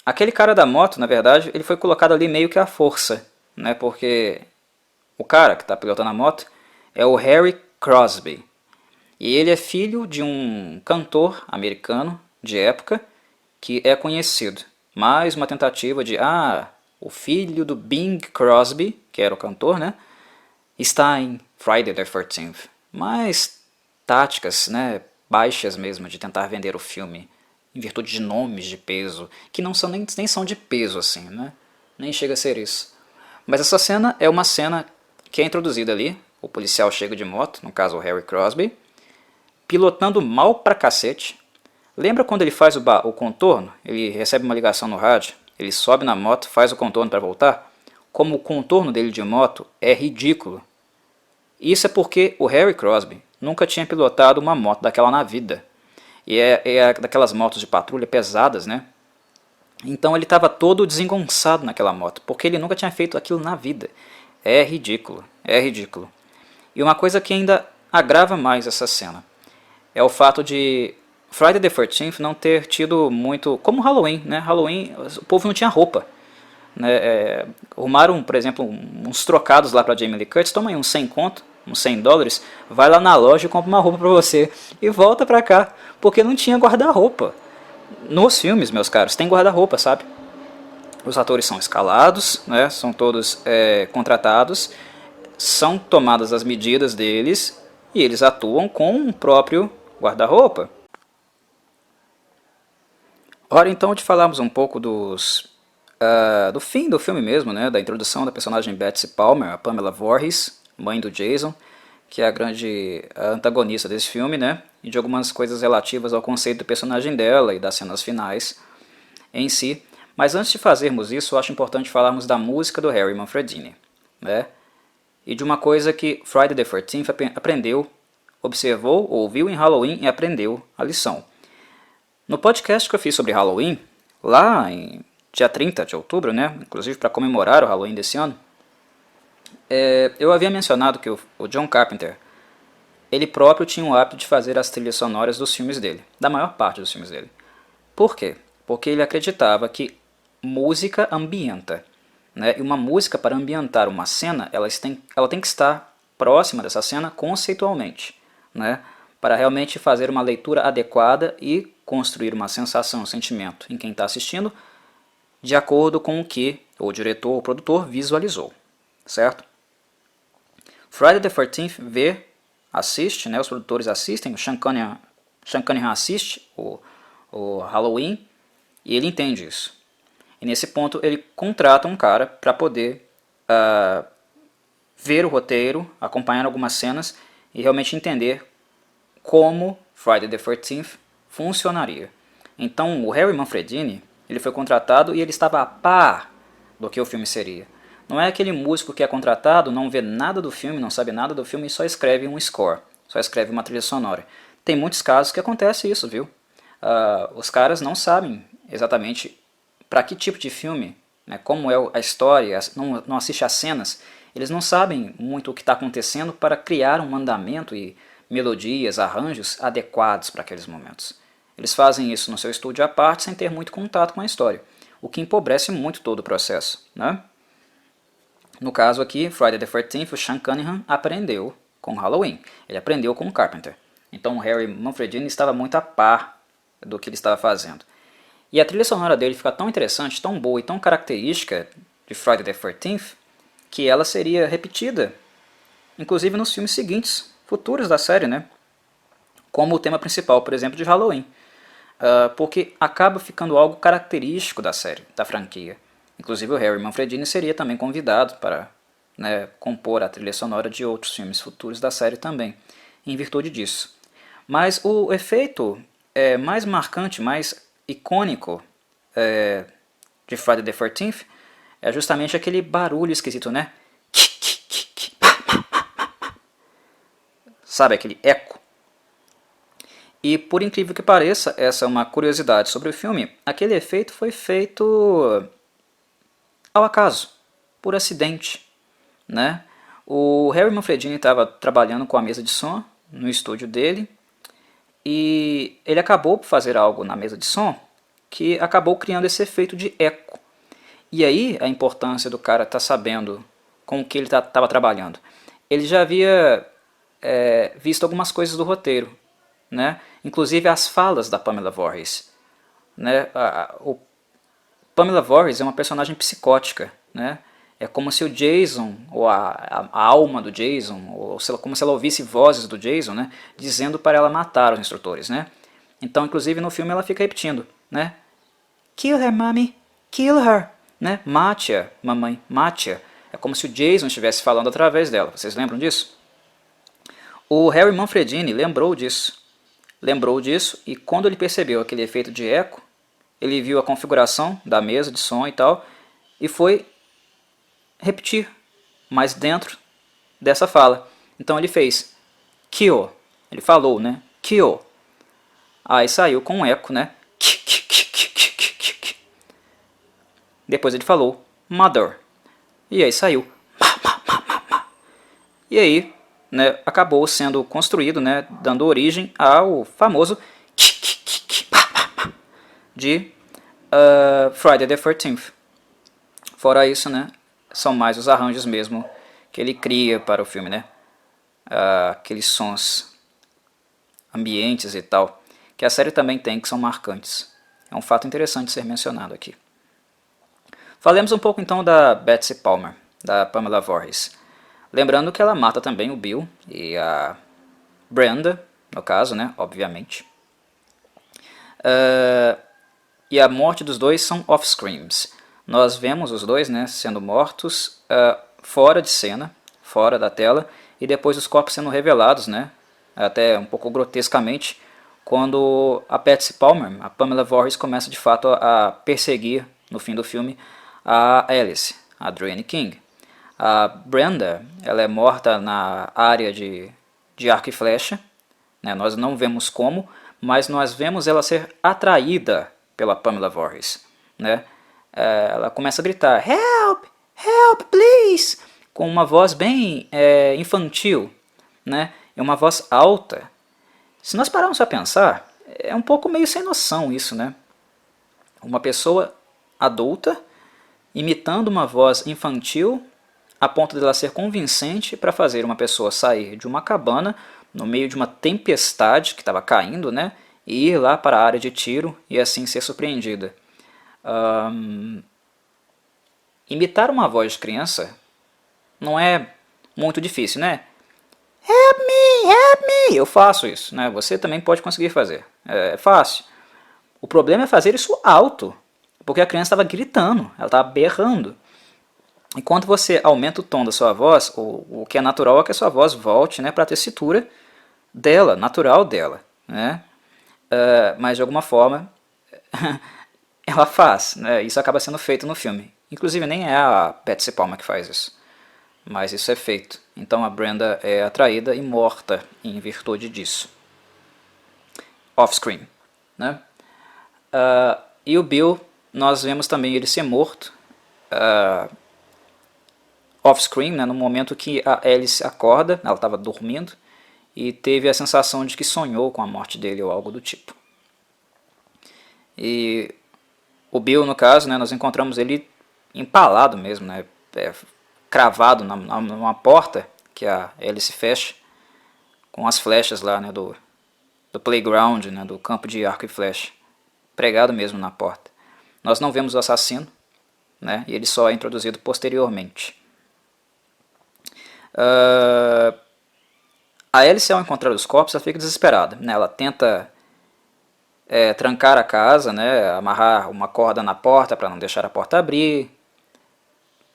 Aquele cara da moto, na verdade, ele foi colocado ali meio que à força, né? Porque o cara que está pilotando a moto é o Harry Crosby. E ele é filho de um cantor americano de época que é conhecido. Mais uma tentativa de, o filho do Bing Crosby, que era o cantor, né? Está em Friday the 13th. Mais táticas, né, baixas mesmo de tentar vender o filme em virtude de nomes de peso, que não são nem são de peso assim, né? Nem chega a ser isso. Mas essa cena é uma cena que é introduzida ali. O policial chega de moto, no caso o Harry Crosby, pilotando mal pra cacete. Lembra quando ele faz o contorno? Ele recebe uma ligação no rádio, ele sobe na moto, faz o contorno para voltar. Como o contorno dele de moto é ridículo. Isso é porque o Harry Crosby nunca tinha pilotado uma moto daquela na vida. E é daquelas motos de patrulha pesadas, né? Então ele estava todo desengonçado naquela moto, porque ele nunca tinha feito aquilo na vida. É ridículo, é ridículo. E uma coisa que ainda agrava mais essa cena é o fato de Friday the 13th não ter tido muito... Como Halloween, né? Halloween, o povo não tinha roupa. Né? Arrumaram, por exemplo, uns trocados lá para Jamie Lee Curtis. Toma aí uns 100 conto, uns $100. Vai lá na loja e compra uma roupa para você. E volta pra cá. Porque não tinha guarda-roupa. Nos filmes, meus caros, tem guarda-roupa, sabe? Os atores são escalados, né? São todos contratados. São tomadas as medidas deles e eles atuam com o próprio guarda-roupa. Hora então de falarmos um pouco do fim do filme mesmo, né? Da introdução da personagem Betsy Palmer, a Pamela Voorhees, mãe do Jason, que é a grande antagonista desse filme, né? E de algumas coisas relativas ao conceito do personagem dela e das cenas finais em si. Mas antes de fazermos isso, eu acho importante falarmos da música do Harry Manfredini, né? E de uma coisa que Friday the 13th aprendeu, observou, ouviu em Halloween e aprendeu a lição. No podcast que eu fiz sobre Halloween, lá em dia 30 de outubro, né, inclusive para comemorar o Halloween desse ano, eu havia mencionado que o John Carpenter, ele próprio tinha o hábito de fazer as trilhas sonoras dos filmes dele, da maior parte dos filmes dele. Por quê? Porque ele acreditava que música ambienta. Né? E uma música, para ambientar uma cena, ela tem que estar próxima dessa cena conceitualmente, né? Para realmente fazer uma leitura adequada e construir uma sensação, um sentimento em quem está assistindo, de acordo com o que o diretor ou o produtor visualizou, certo? Friday the 13th assiste, né? Os produtores assistem, o Sean Cunningham assiste o Halloween e ele entende isso. E nesse ponto ele contrata um cara para poder ver o roteiro, acompanhar algumas cenas e realmente entender como Friday the 13th funcionaria. Então o Harry Manfredini ele foi contratado e ele estava a par do que o filme seria. Não é aquele músico que é contratado, não vê nada do filme, não sabe nada do filme e só escreve um score, só escreve uma trilha sonora. Tem muitos casos que acontece isso, viu? Os caras não sabem exatamente para que tipo de filme, né, como é a história, não assiste às cenas, eles não sabem muito o que está acontecendo para criar um andamento e melodias, arranjos adequados para aqueles momentos. Eles fazem isso no seu estúdio à parte sem ter muito contato com a história, o que empobrece muito todo o processo. Né? No caso aqui, Friday the 13th, o Sean Cunningham aprendeu com Halloween, ele aprendeu com o Carpenter. Então o Harry Manfredini estava muito a par do que ele estava fazendo. E a trilha sonora dele fica tão interessante, tão boa e tão característica de Friday the 13th, que ela seria repetida, inclusive nos filmes seguintes, futuros da série, né? Como o tema principal, por exemplo, de Halloween. Porque acaba ficando algo característico da série, da franquia. Inclusive o Harry Manfredini seria também convidado para, né, compor a trilha sonora de outros filmes futuros da série também, em virtude disso. Mas o efeito mais marcante, mais icônico de Friday the 13th é justamente aquele barulho esquisito, né? Sabe, aquele eco. E por incrível que pareça, essa é uma curiosidade sobre o filme, aquele efeito foi feito ao acaso, por acidente. Né? O Harry Manfredini estava trabalhando com a mesa de som no estúdio dele, e ele acabou por fazer algo na mesa de som que acabou criando esse efeito de eco. E aí a importância do cara estar sabendo com o que ele estava trabalhando. Ele já havia visto algumas coisas do roteiro, né? Inclusive as falas da Pamela Voorhees. Né? Pamela Voorhees é uma personagem psicótica, né? É como se o Jason, ou a alma do Jason, ou como se ela ouvisse vozes do Jason, né? Dizendo para ela matar os instrutores, né? Então, inclusive, no filme ela fica repetindo, né? Kill her, mommy, kill her, né? Mate-a, mamãe, mate-a. É como se o Jason estivesse falando através dela. Vocês lembram disso? O Harry Manfredini lembrou disso. Lembrou disso e quando ele percebeu aquele efeito de eco, ele viu a configuração da mesa de som e tal, e foi repetir, mas dentro dessa fala. Então ele fez kill, ele falou, né? Kill. Aí saiu com um eco, né? Depois ele falou mother. E aí saiu. E aí, né, acabou sendo construído, né, dando origem ao famoso de Friday the 13th. Fora isso, né, são mais os arranjos mesmo que ele cria para o filme, né? Aqueles sons ambientes e tal, que a série também tem, que são marcantes. É um fato interessante ser mencionado aqui. Falemos um pouco então da Betsy Palmer, da Pamela Voorhees. Lembrando que ela mata também o Bill e a Brenda, no caso, né, obviamente. E a morte dos dois são off-screens. Nós vemos os dois, né, sendo mortos fora de cena, fora da tela, e depois os corpos sendo revelados, né, até um pouco grotescamente, quando a Betsy Palmer, a Pamela Voorhees, começa de fato a perseguir, no fim do filme, a Alice, a Adrienne King. A Brenda, ela é morta na área de arco e flecha, né? Nós não vemos como, mas nós vemos ela ser atraída pela Pamela Voorhees, né? Ela começa a gritar, help, help, please, com uma voz bem infantil, né? É uma voz alta. Se nós pararmos para pensar, é um pouco meio sem noção isso, né? Uma pessoa adulta imitando uma voz infantil a ponto de ela ser convincente para fazer uma pessoa sair de uma cabana no meio de uma tempestade que estava caindo, né, e ir lá para a área de tiro e assim ser surpreendida. Imitar uma voz de criança não é muito difícil, né? Help me, help me! Eu faço isso, né? Você também pode conseguir fazer. É fácil. O problema é fazer isso alto, porque a criança estava gritando, ela estava berrando. Enquanto você aumenta o tom da sua voz, o que é natural é que a sua voz volte, né, para a tessitura dela, natural dela, né? Mas de alguma forma ela faz, né? Isso acaba sendo feito no filme. Inclusive nem é a Betsy Palmer que faz isso, mas isso é feito. Então a Brenda é atraída e morta em virtude disso. Off-screen, né? E o Bill, nós vemos também ele ser morto off-screen, né, no momento que a Alice acorda, ela estava dormindo, e teve a sensação de que sonhou com a morte dele ou algo do tipo. E o Bill, no caso, né, nós encontramos ele empalado mesmo, né, cravado numa porta que a Alice fecha, com as flechas lá, né, do playground, né, do campo de arco e flecha, pregado mesmo na porta. Nós não vemos o assassino, né, e ele só é introduzido posteriormente. A Alice, ao encontrar os corpos, ela fica desesperada, né? Ela tenta trancar a casa, né? Amarrar uma corda na porta para não deixar a porta abrir.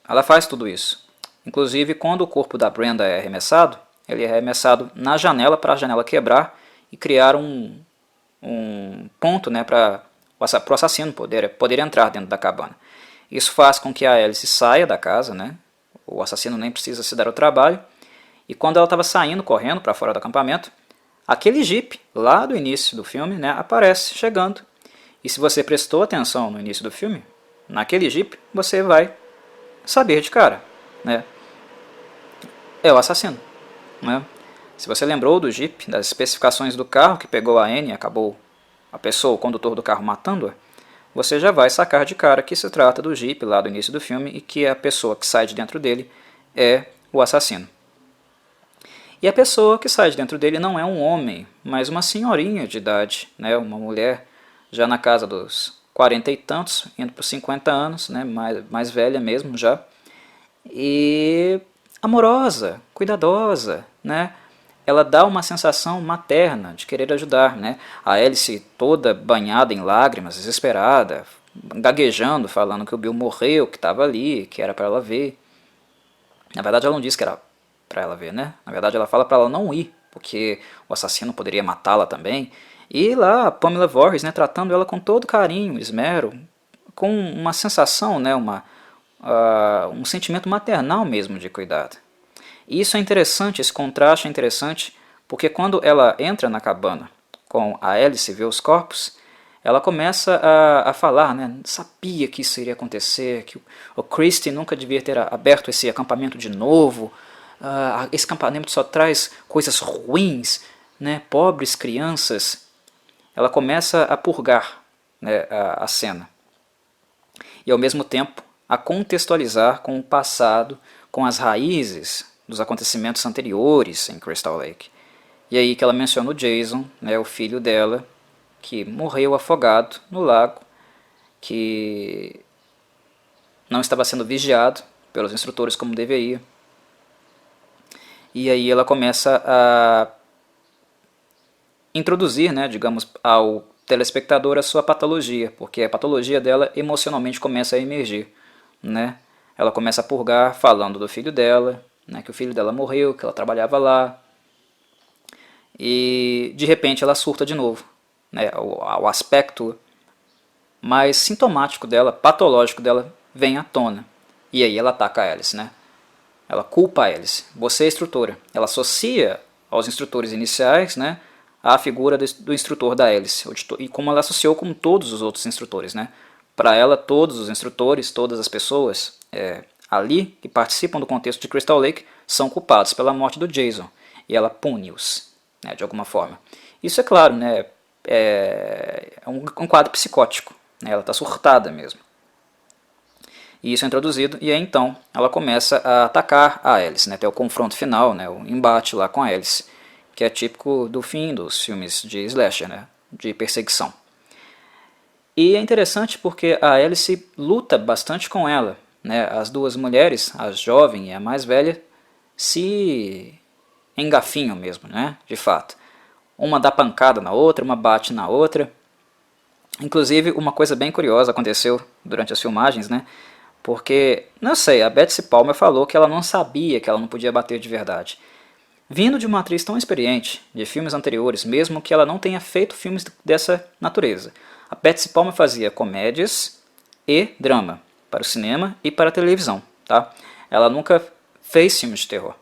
Ela faz tudo isso. Inclusive, quando o corpo da Brenda é arremessado, ele é arremessado na janela para a janela quebrar e criar um ponto, né, para o assassino poder entrar dentro da cabana. Isso faz com que a Alice saia da casa, né? O assassino nem precisa se dar o trabalho. E quando ela estava saindo, correndo para fora do acampamento, aquele Jeep, lá do início do filme, né, aparece chegando. E se você prestou atenção no início do filme, naquele Jeep, você vai saber de cara, né? É o assassino, né? Se você lembrou do Jeep, das especificações do carro que pegou a Anne e acabou a pessoa, o condutor do carro, matando-a, você já vai sacar de cara que se trata do Jeep lá do início do filme e que a pessoa que sai de dentro dele é o assassino. E a pessoa que sai de dentro dele não é um homem, mas uma senhorinha de idade, né? Uma mulher já na casa dos 40 e tantos, indo para os 50 anos, né? mais velha mesmo já, e amorosa, cuidadosa, né? Ela dá uma sensação materna de querer ajudar, né? A Alice toda banhada em lágrimas, desesperada, gaguejando, falando que o Bill morreu, que estava ali, que era para ela ver. Na verdade ela não disse que era para ela ver, né? Na verdade ela fala para ela não ir, porque o assassino poderia matá-la também. E lá a Pamela Voorhees, né, tratando ela com todo carinho, esmero, com uma sensação, né, um sentimento maternal mesmo de cuidado. E isso é interessante, esse contraste é interessante, porque quando ela entra na cabana com a Alice e vê os corpos, ela começa a falar, né, sabia que isso iria acontecer, que o Christie nunca devia ter aberto esse acampamento de novo, esse acampamento só traz coisas ruins, né, pobres crianças. Ela começa a purgar, né, a cena. E ao mesmo tempo a contextualizar com o passado, com as raízes dos acontecimentos anteriores em Crystal Lake. E aí que ela menciona o Jason, né, o filho dela, que morreu afogado no lago, que não estava sendo vigiado pelos instrutores como deveria. E aí ela começa a introduzir, né, digamos, ao telespectador a sua patologia, porque a patologia dela emocionalmente começa a emergir, né? Ela começa a purgar falando do filho dela, né, que o filho dela morreu, que ela trabalhava lá, e de repente ela surta de novo, né? O aspecto mais sintomático dela, patológico dela, vem à tona, e aí ela ataca a Alice, né? Ela culpa a Alice, você é instrutora, ela associa aos instrutores iniciais, né, a figura do instrutor da Alice, e como ela associou com todos os outros instrutores, né? Para ela, todos os instrutores, todas as pessoas ali que participam do contexto de Crystal Lake são culpados pela morte do Jason, e ela pune-os, né, de alguma forma. Isso é claro, né, é um quadro psicótico, né, ela está surtada mesmo. E isso é introduzido, e aí então ela começa a atacar a Alice, né, até o confronto final, né, o embate lá com a Alice, que é típico do fim dos filmes de slasher, né, de perseguição. E é interessante porque a Alice luta bastante com ela, né, as duas mulheres, a jovem e a mais velha, se engafinham mesmo, né, de fato. Uma dá pancada na outra, uma bate na outra. Inclusive, uma coisa bem curiosa aconteceu durante as filmagens, né, porque, não sei, a Betsy Palmer falou que ela não sabia que ela não podia bater de verdade. Vindo de uma atriz tão experiente, de filmes anteriores, mesmo que ela não tenha feito filmes dessa natureza, a Betsy Palmer fazia comédias e drama, para o cinema e para a televisão. Tá? Ela nunca fez filmes de terror.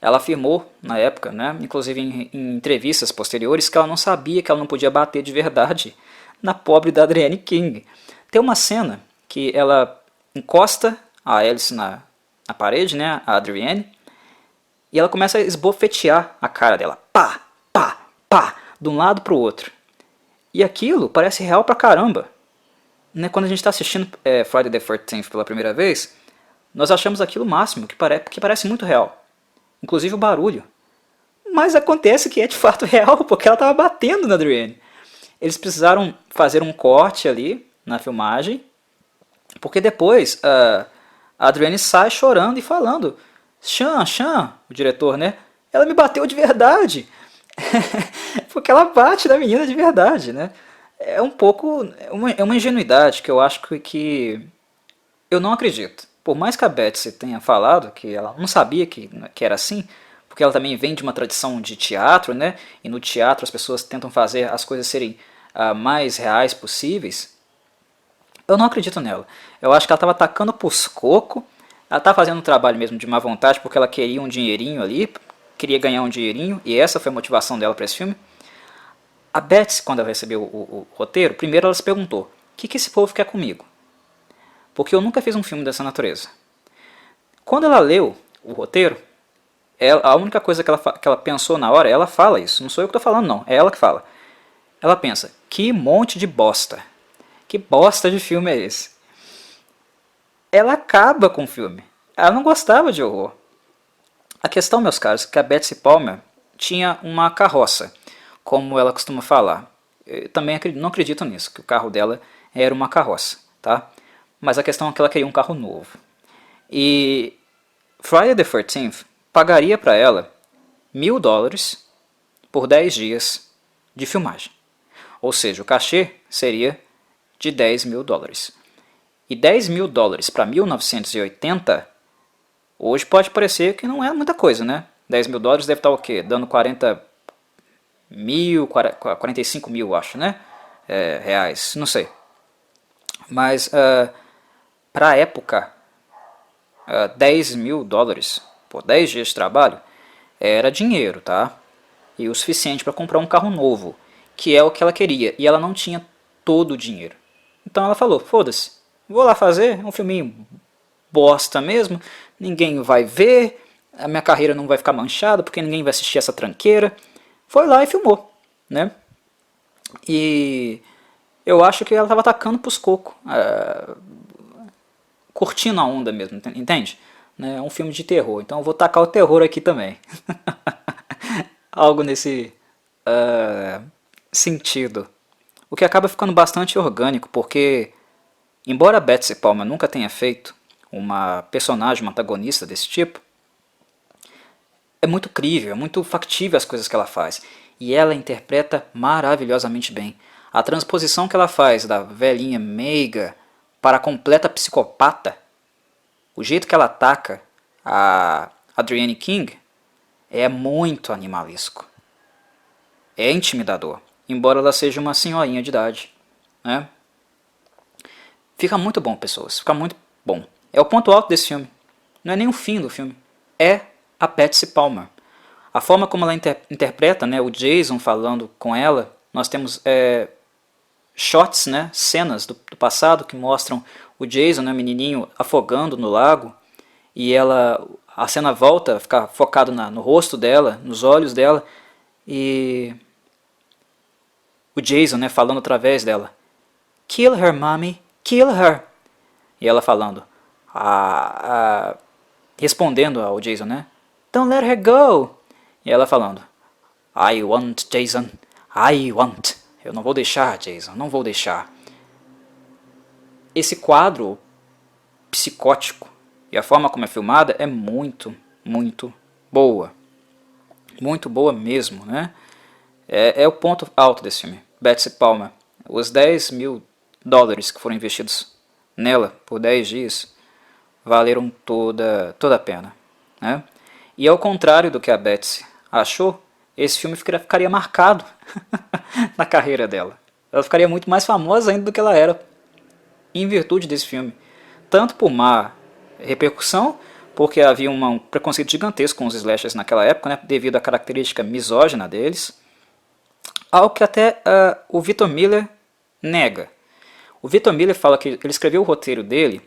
Ela afirmou, na época, né, inclusive em entrevistas posteriores, que ela não sabia que ela não podia bater de verdade na pobre da Adrienne King. Tem uma cena que ela encosta a Alice na parede, né, a Adrienne, e ela começa a esbofetear a cara dela. Pá, pá, pá, de um lado para o outro. E aquilo parece real pra caramba. Né? Quando a gente está assistindo Friday the 13th pela primeira vez, nós achamos aquilo o máximo, que parece muito real. Inclusive o barulho. Mas acontece que é de fato real, porque ela estava batendo na Adrienne. Eles precisaram fazer um corte ali na filmagem, porque depois a Adrienne sai chorando e falando: Sean, o diretor, né? Ela me bateu de verdade. Porque ela bate na menina de verdade, né? É um pouco, é uma ingenuidade que eu acho que eu não acredito. Por mais que a Betsy tenha falado que ela não sabia que era assim, porque ela também vem de uma tradição de teatro, né? E no teatro as pessoas tentam fazer as coisas serem mais reais possíveis. Eu não acredito nela. Eu acho que ela estava atacando pros cocos. Ela estava fazendo um trabalho mesmo de má vontade porque ela queria um dinheirinho ali, queria ganhar um dinheirinho, e essa foi a motivação dela para esse filme. A Betsy, quando ela recebeu o roteiro, primeiro ela se perguntou: o que esse povo quer comigo? Porque eu nunca fiz um filme dessa natureza. Quando ela leu o roteiro, a única coisa que ela pensou na hora, ela fala isso, não sou eu que estou falando não, é ela que fala. Ela pensa: que monte de bosta. Que bosta de filme é esse? Ela acaba com o filme. Ela não gostava de horror. A questão, meus caros, é que a Betsy Palmer tinha uma carroça, como ela costuma falar. Eu também não acredito nisso, que o carro dela era uma carroça, tá? Mas a questão é que ela queria um carro novo. E Friday the 13th pagaria para ela $1.000 por 10 dias de filmagem. Ou seja, o cachê seria de $10.000. E $10.000 para 1980, hoje pode parecer que não é muita coisa, né? $10.000 deve estar o quê? Dando 40 mil, 45 mil, acho, né? Reais, não sei. Mas para a época, $10.000 por 10 dias de trabalho era dinheiro, tá? E o suficiente para comprar um carro novo, que é o que ela queria. E ela não tinha todo o dinheiro. Então ela falou, foda-se, vou lá fazer um filminho bosta mesmo, ninguém vai ver, a minha carreira não vai ficar manchada, porque ninguém vai assistir essa tranqueira. Foi lá e filmou, né? E eu acho que ela estava atacando pros cocos, curtindo a onda mesmo, entende? É um filme de terror, então eu vou tacar o terror aqui também. Algo nesse sentido. O que acaba ficando bastante orgânico, porque, embora a Betsy Palmer nunca tenha feito uma personagem, uma antagonista desse tipo, é muito crível, é muito factível as coisas que ela faz. E ela interpreta maravilhosamente bem. A transposição que ela faz da velhinha meiga para a completa psicopata, o jeito que ela ataca a Adrienne King é muito animalesco. É intimidador, embora ela seja uma senhorinha de idade, né? Fica muito bom, pessoas, fica muito bom. É o ponto alto desse filme. Não é nem o fim do filme. É a Betsy Palmer. A forma como ela interpreta, né, o Jason falando com ela, nós temos shots, né, cenas do passado que mostram o Jason, né, menininho, afogando no lago, e a cena volta a ficar focado no rosto dela, nos olhos dela, e o Jason, né, falando através dela, "Kill her, mommy, kill her", e ela falando, respondendo ao Jason, né, "Don't let her go", e ela falando, "I want, Jason, I want", eu não vou deixar, Jason, não vou deixar. Esse quadro psicótico e a forma como é filmada é muito, muito boa. Muito boa mesmo, né? É o ponto alto desse filme. Betsy Palmer. Os $10.000 que foram investidos nela por 10 dias valeram toda a pena, né? E ao contrário do que a Betsy achou, esse filme ficaria marcado na carreira dela. Ela ficaria muito mais famosa ainda do que ela era, em virtude desse filme. Tanto por má repercussão, porque havia um preconceito gigantesco com os slashers naquela época, né, devido à característica misógina deles, algo que até o Victor Miller nega. O Victor Miller fala que ele escreveu o roteiro dele,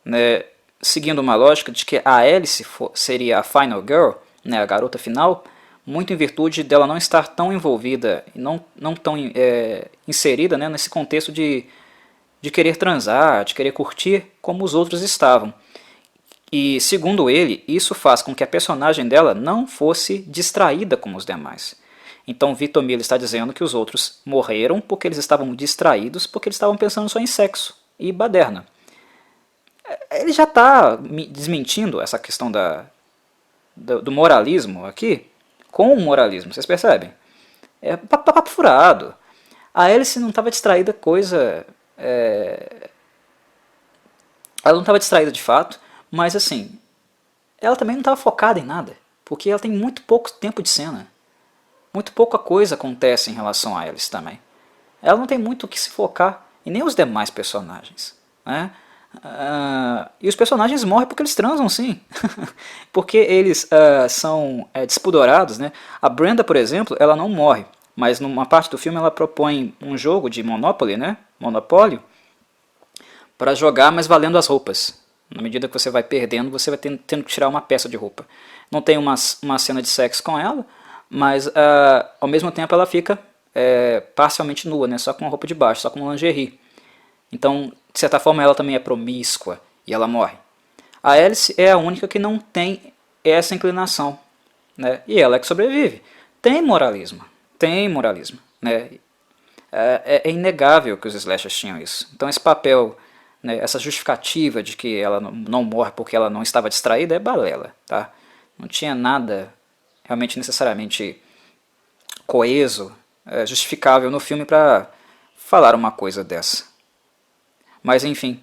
né, seguindo uma lógica de que a Alice seria a final girl, né, a garota final, muito em virtude dela não estar tão envolvida e não tão inserida, né, nesse contexto de querer transar, de querer curtir como os outros estavam. E, segundo ele, isso faz com que a personagem dela não fosse distraída como os demais. Então Victor Miller está dizendo que os outros morreram porque eles estavam distraídos, porque eles estavam pensando só em sexo e baderna. Ele já está desmentindo essa questão do moralismo aqui com o moralismo, vocês percebem? É papo furado. A Alice não estava distraída ela não estava distraída de fato, mas assim, ela também não estava focada em nada, porque ela tem muito pouco tempo de cena. Muito pouca coisa acontece em relação a Alice também. Ela não tem muito o que se focar, e nem os demais personagens, né? E os personagens morrem porque eles transam, sim. Porque eles são despudorados, né? A Brenda, por exemplo, ela não morre, mas numa parte do filme ela propõe um jogo de Monopoly, né? Monopólio, para jogar, mas valendo as roupas. Na medida que você vai perdendo, você vai tendo que tirar uma peça de roupa. Não tem uma cena de sexo com ela, mas ao mesmo tempo ela fica parcialmente nua, né? Só com a roupa de baixo, só com lingerie. Então, de certa forma, ela também é promíscua e ela morre. A Alice é a única que não tem essa inclinação, né? E ela é que sobrevive. Tem moralismo, né? É inegável que os slashers tinham isso. Então esse papel, né, essa justificativa de que ela não morre porque ela não estava distraída é balela, tá? Não tinha nada realmente necessariamente coeso, justificável no filme para falar uma coisa dessa. Mas enfim,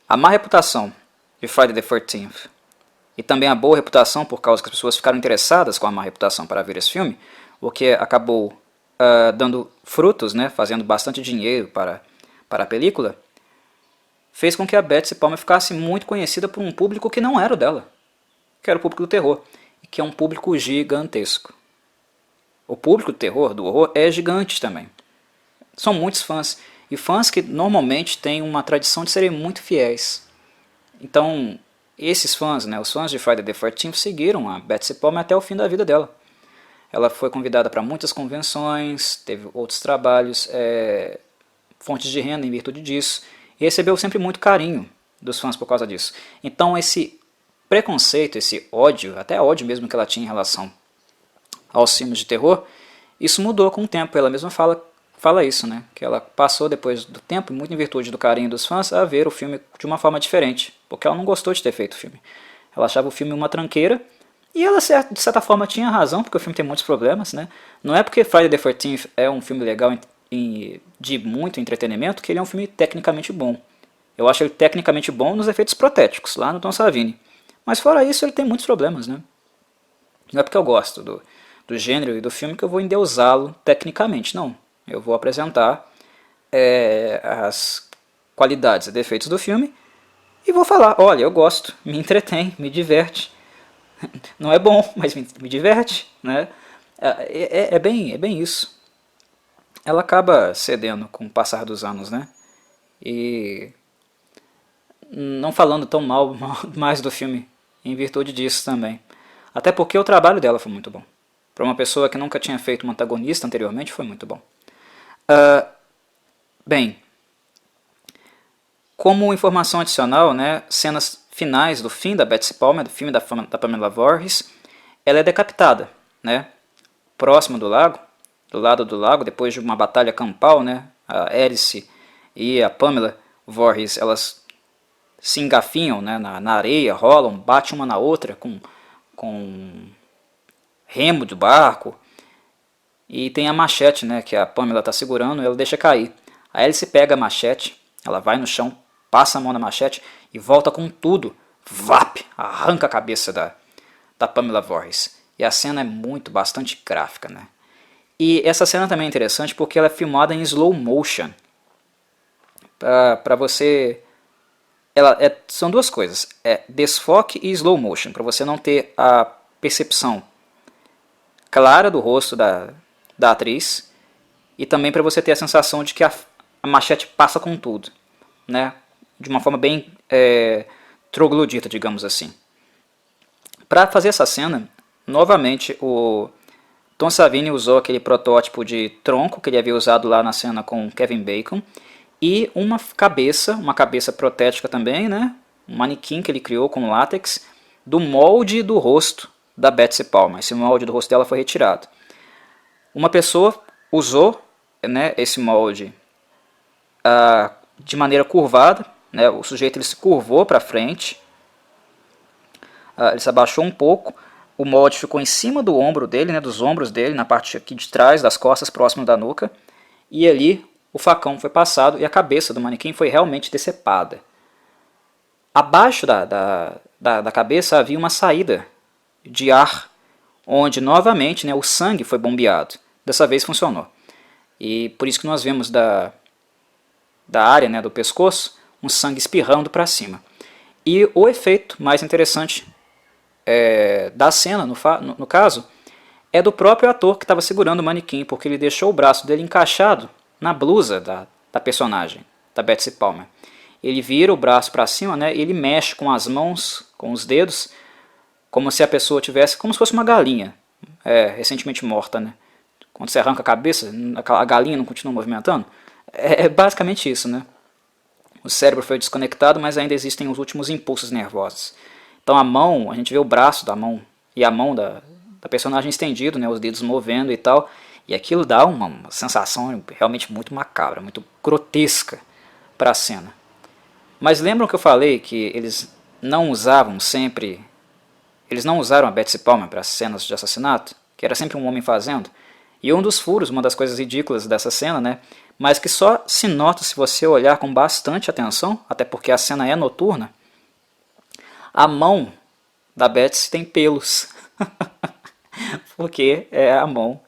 a má reputação de Friday the 13th e também a boa reputação por causa que as pessoas ficaram interessadas com a má reputação para ver esse filme, o que acabou dando frutos, né, fazendo bastante dinheiro para a película, fez com que a Betsy Palmer ficasse muito conhecida por um público que não era o dela, que era o público do terror, e que é um público gigantesco. O público do terror, do horror, é gigante também. São muitos fãs, e fãs que normalmente têm uma tradição de serem muito fiéis. Então, esses fãs, né, os fãs de Friday the 13th, seguiram a Betsy Palmer até o fim da vida dela. Ela foi convidada para muitas convenções, teve outros trabalhos, fontes de renda em virtude disso, e recebeu sempre muito carinho dos fãs por causa disso. Então esse preconceito, esse ódio, até ódio mesmo que ela tinha em relação aos filmes de terror, isso mudou com o tempo. Ela mesma fala isso, né? Que ela passou depois do tempo, muito em virtude do carinho dos fãs, a ver o filme de uma forma diferente, porque ela não gostou de ter feito o filme. Ela achava o filme uma tranqueira, e ela de certa forma tinha razão, porque o filme tem muitos problemas, né? Não é porque Friday the 13th é um filme legal de muito entretenimento que ele é um filme tecnicamente bom. Eu acho ele tecnicamente bom nos efeitos protéticos, lá no Tom Savini. Mas fora isso ele tem muitos problemas, né? Não é porque eu gosto do gênero e do filme que eu vou endeusá-lo tecnicamente, não. Eu vou apresentar as qualidades e defeitos do filme e vou falar, olha, eu gosto, me entretém, me diverte. Não é bom, mas me diverte, né? É bem isso. Ela acaba cedendo com o passar dos anos, né? E não falando tão mal mais do filme em virtude disso também. Até porque o trabalho dela foi muito bom. Para uma pessoa que nunca tinha feito um antagonista anteriormente, foi muito bom. Bem, como informação adicional, né, cenas finais do fim da Betsy Palmer, do filme da Pamela Voorhees, ela é decapitada, né, próximo do lado do lago, depois de uma batalha campal, né, a Alice e a Pamela Voorhees, elas se engafinham, né, na areia, rolam, batem uma na outra com remo do barco, e tem a machete, né, que a Pamela está segurando, ela deixa cair. A Alice pega a machete, ela vai no chão, passa a mão na machete e volta com tudo, vap, arranca a cabeça da Pamela Voorhees. E a cena é bastante gráfica, né? E essa cena também é interessante porque ela é filmada em slow motion. Para você... são duas coisas, desfoque e slow motion, para você não ter a percepção clara do rosto da atriz e também para você ter a sensação de que a machete passa com tudo, né? De uma forma bem troglodita, digamos assim. Para fazer essa cena, novamente o Tom Savini usou aquele protótipo de tronco que ele havia usado lá na cena com Kevin Bacon e uma cabeça protética também, né? Um manequim que ele criou com látex do molde do rosto da Betsy Palmer. Esse molde do rosto dela foi retirado. Uma pessoa usou, né, esse molde de maneira curvada, né? O sujeito ele se curvou para frente, ele se abaixou um pouco, o molde ficou em cima do ombro dele, né, dos ombros dele, na parte aqui de trás das costas, próximo da nuca, e ali o facão foi passado e a cabeça do manequim foi realmente decepada. Abaixo da cabeça havia uma saída de ar, onde novamente, né, o sangue foi bombeado. Dessa vez funcionou. E por isso que nós vemos da área, né, do pescoço, um sangue espirrando para cima. E o efeito mais interessante da cena, no caso, é do próprio ator que estava segurando o manequim, porque ele deixou o braço dele encaixado na blusa da personagem, da Betsy Palmer. Ele vira o braço para cima, né, e ele mexe com as mãos, com os dedos, como se a pessoa tivesse, como se fosse uma galinha recentemente morta, né, Quando você arranca a cabeça, a galinha não continua movimentando. É basicamente isso, né? O cérebro foi desconectado, mas ainda existem os últimos impulsos nervosos. Então a mão, a gente vê o braço da mão e a mão da personagem estendido, né, os dedos movendo e tal. E aquilo dá uma sensação realmente muito macabra, muito grotesca para a cena. Mas lembram que eu falei que eles não usavam sempre... Eles não usaram a Betsy Palmer para cenas de assassinato? Que era sempre um homem fazendo? E um dos furos, uma das coisas ridículas dessa cena, né? Mas que só se nota se você olhar com bastante atenção, até porque a cena é noturna, a mão da Betsy tem pelos. Porque é a mão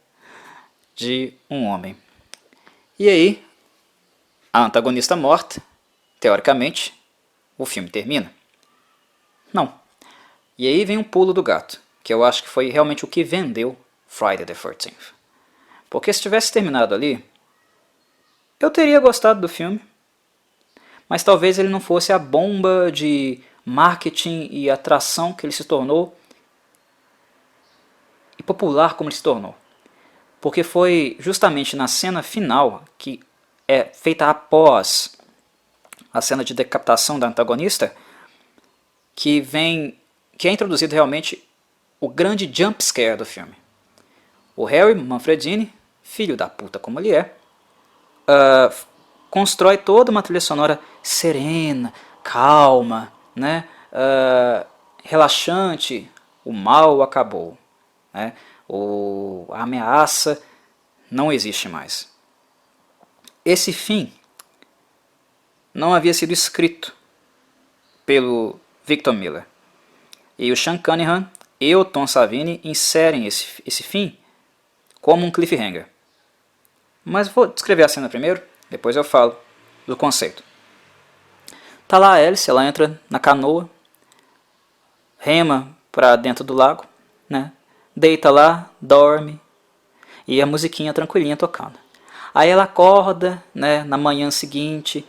de um homem. E aí, a antagonista morta, teoricamente, o filme termina. Não. E aí vem um pulo do gato, que eu acho que foi realmente o que vendeu Friday the 13th. Porque se tivesse terminado ali, eu teria gostado do filme, mas talvez ele não fosse a bomba de marketing e atração que ele se tornou e popular como ele se tornou. Porque foi justamente na cena final, que é feita após a cena de decapitação da antagonista, que é introduzido realmente o grande jump scare do filme. O Harry Manfredini, filho da puta como ele é, constrói toda uma trilha sonora serena, calma, né? Relaxante. O mal acabou, né? A ameaça não existe mais. Esse fim não havia sido escrito pelo Victor Miller. E o Sean Cunningham e o Tom Savini inserem esse fim como um cliffhanger. Mas vou descrever a cena primeiro, depois eu falo do conceito. Tá lá a Alice, ela entra na canoa, rema para dentro do lago, né? Deita lá, dorme, e a musiquinha tranquilinha tocando. Aí ela acorda, né, na manhã seguinte,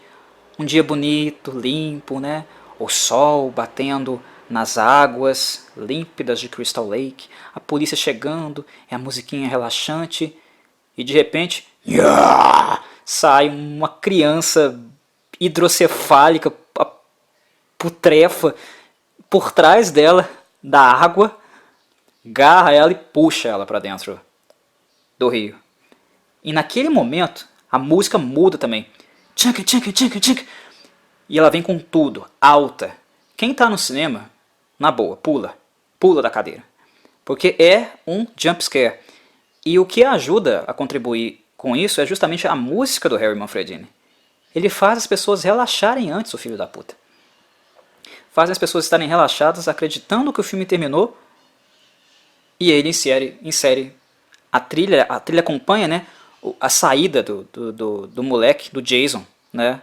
um dia bonito, limpo, né? O sol batendo nas águas límpidas de Crystal Lake, a polícia chegando, é a musiquinha relaxante, e de repente sai uma criança hidrocefálica, putrefa, por trás dela, da água, garra ela e puxa ela para dentro do rio. E naquele momento, a música muda também. Tchanka, tchanka, tchanka, tchanka. E ela vem com tudo, alta. Quem está no cinema, na boa, pula da cadeira. Porque é um jump scare. E o que ajuda a contribuir com isso é justamente a música do Harry Manfredini. Ele faz as pessoas relaxarem antes, o filho da puta. Faz as pessoas estarem relaxadas, acreditando que o filme terminou. E ele insere a trilha acompanha, né, a saída do moleque, do Jason, né,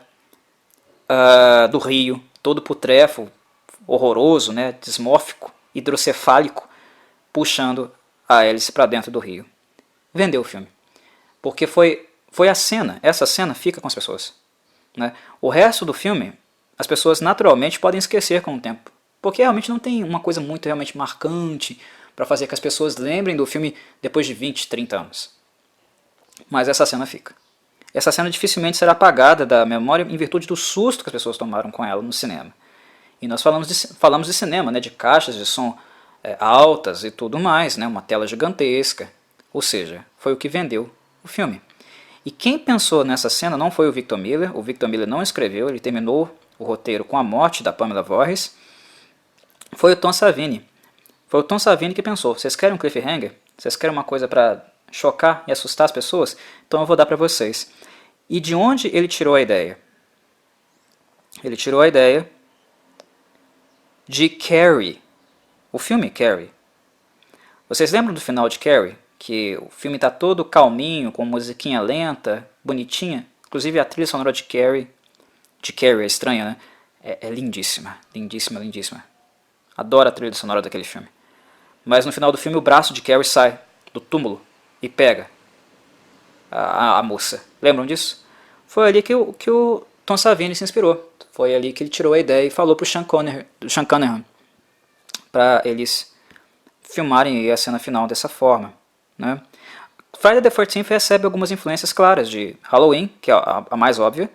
do rio, todo putrefo, horroroso, né, dismórfico, hidrocefálico, puxando a Alice para dentro do rio. Vendeu o filme. Porque foi a cena, essa cena fica com as pessoas. Né? O resto do filme, as pessoas naturalmente podem esquecer com o tempo. Porque realmente não tem uma coisa muito realmente marcante para fazer que as pessoas lembrem do filme depois de 20, 30 anos. Mas essa cena fica. Essa cena dificilmente será apagada da memória em virtude do susto que as pessoas tomaram com ela no cinema. E nós falamos de cinema, né, de caixas de som altas e tudo mais, né, uma tela gigantesca. Ou seja, foi o que vendeu o filme. E quem pensou nessa cena não foi o Victor Miller não escreveu, ele terminou o roteiro com a morte da Pamela Voorhees, foi o Tom Savini. Foi o Tom Savini que pensou, vocês querem um cliffhanger? Vocês querem uma coisa para chocar e assustar as pessoas? Então eu vou dar para vocês. E de onde ele tirou a ideia? Ele tirou a ideia de Carrie, o filme Carrie. Vocês lembram do final de Carrie? Que o filme está todo calminho, com musiquinha lenta, bonitinha. Inclusive a trilha sonora de Carrie é estranha, né? É lindíssima, lindíssima, lindíssima. Adoro a trilha sonora daquele filme. Mas no final do filme o braço de Carrie sai do túmulo e pega a moça. Lembram disso? Foi ali que o Tom Savini se inspirou. Foi ali que ele tirou a ideia e falou para o Sean Cunningham para eles filmarem a cena final dessa forma. Né? Friday the 13th recebe algumas influências claras de Halloween, que é a mais óbvia.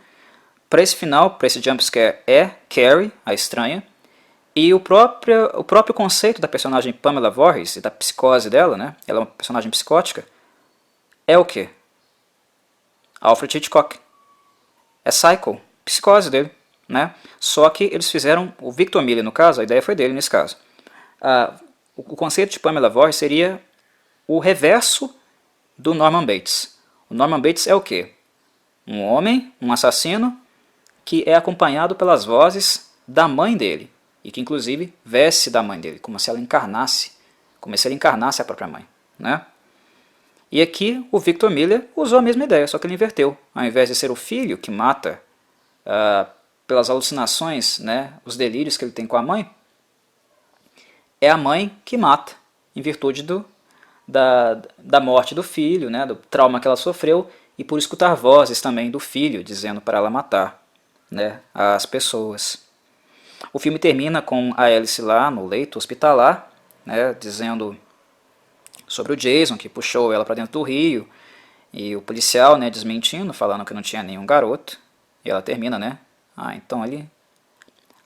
Para esse final, para esse jumpscare, é Carrie, a estranha. E o próprio conceito da personagem Pamela Voorhees e da psicose dela, né? Ela é uma personagem psicótica. É o quê? Alfred Hitchcock. É Psycho, psicose dele, né? Só que eles fizeram, o Victor Miller no caso, a ideia foi dele nesse caso. O conceito de Pamela Voorhees seria o reverso do Norman Bates. O Norman Bates é o quê? Um homem, um assassino, que é acompanhado pelas vozes da mãe dele, e que inclusive veste da mãe dele, como se ela encarnasse, como se ele encarnasse a própria mãe, né? E aqui o Victor Miller usou a mesma ideia, só que ele inverteu. Ao invés de ser o filho que mata pelas alucinações, né, os delírios que ele tem com a mãe, é a mãe que mata, em virtude da morte do filho, né, do trauma que ela sofreu, e por escutar vozes também do filho dizendo para ela matar, né, as pessoas. O filme termina com a Alice lá no leito hospitalar, né, dizendo sobre o Jason, que puxou ela para dentro do rio, e o policial, né, desmentindo, falando que não tinha nenhum garoto. E ela termina, né? Então ele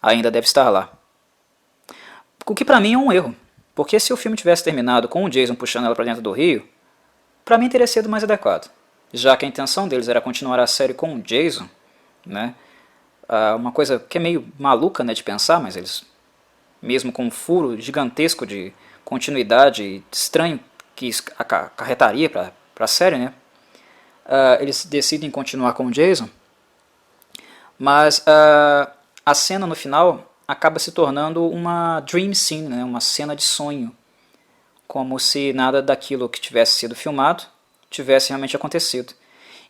ainda deve estar lá. O que pra mim é um erro, porque se o filme tivesse terminado com o Jason puxando ela para dentro do rio, pra mim teria sido mais adequado. Já que a intenção deles era continuar a série com o Jason, né? Uma coisa que é meio maluca, né, de pensar, mas eles, mesmo com um furo gigantesco de continuidade estranho que acarretaria para a série, né? Eles decidem continuar com o Jason, mas a cena no final acaba se tornando uma dream scene, né? Uma cena de sonho, como se nada daquilo que tivesse sido filmado tivesse realmente acontecido.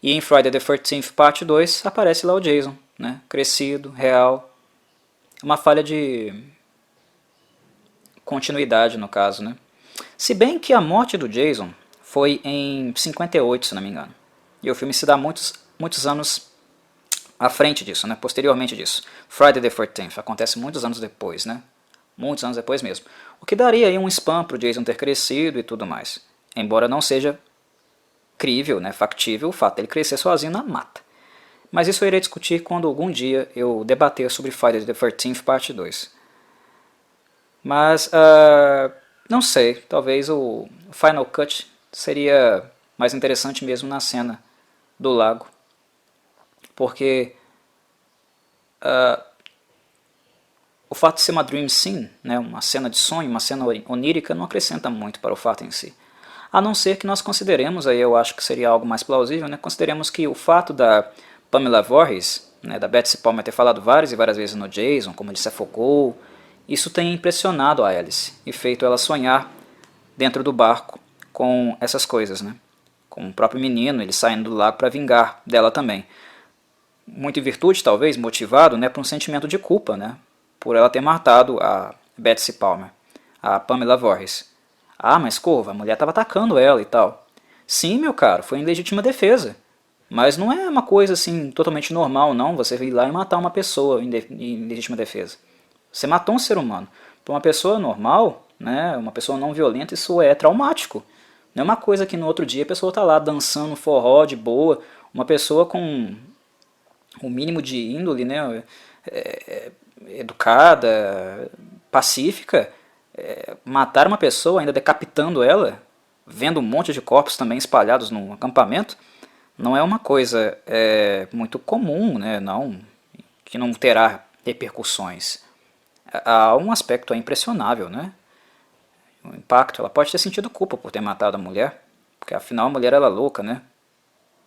E em Friday the 13th Parte 2 aparece lá o Jason, né? Crescido, real, uma falha de continuidade no caso, né? Se bem que a morte do Jason foi em 58, se não me engano. E o filme se dá muitos anos à frente disso, né? Posteriormente disso. Friday the 13th acontece muitos anos depois, né? Muitos anos depois mesmo. O que daria aí um spam para o Jason ter crescido e tudo mais. Embora não seja crível, né, factível o fato dele crescer sozinho na mata. Mas isso eu irei discutir quando algum dia eu debater sobre Friday the 13th Parte 2. Mas, não sei, talvez o Final Cut seria mais interessante mesmo na cena do lago. Porque o fato de ser uma dream scene, né, uma cena de sonho, uma cena onírica, não acrescenta muito para o fato em si. A não ser que nós consideremos, aí eu acho que seria algo mais plausível, né, consideremos que o fato da Pamela Voorhees, né, da Betsy Palmer ter falado várias e várias vezes no Jason, como ele se afogou, isso tem impressionado a Alice e feito ela sonhar dentro do barco com essas coisas, né? Com o próprio menino, ele saindo do lago para vingar dela também. Muito em virtude, talvez, motivado, né, por um sentimento de culpa, né? Por ela ter matado a Betsy Palmer, a Pamela Voorhees. Mas Corvo, a mulher estava atacando ela e tal. Sim, meu caro, foi em legítima defesa. Mas não é uma coisa assim totalmente normal, não, você ir lá e matar uma pessoa em legítima defesa. Você matou um ser humano. Para uma pessoa normal, né, uma pessoa não violenta, isso é traumático. Não é uma coisa que no outro dia a pessoa está lá dançando forró de boa. Uma pessoa com o mínimo de índole, né, educada, pacífica, matar uma pessoa, ainda decapitando ela, vendo um monte de corpos também espalhados no acampamento, não é uma coisa muito comum, né, não, que não terá repercussões. Há um aspecto impressionável, né? O impacto. Ela pode ter sentido culpa por ter matado a mulher, porque afinal a mulher era louca, né?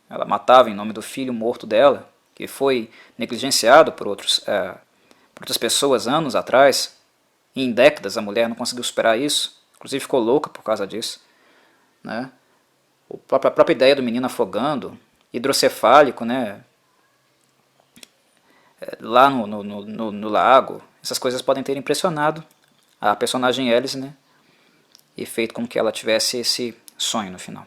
Ela matava em nome do filho morto dela, que foi negligenciado por outras pessoas anos atrás. E em décadas a mulher não conseguiu superar isso, inclusive ficou louca por causa disso, né? A própria ideia do menino afogando, hidrocefálico, né? Lá no lago, essas coisas podem ter impressionado a personagem Alice, né? E feito com que ela tivesse esse sonho no final.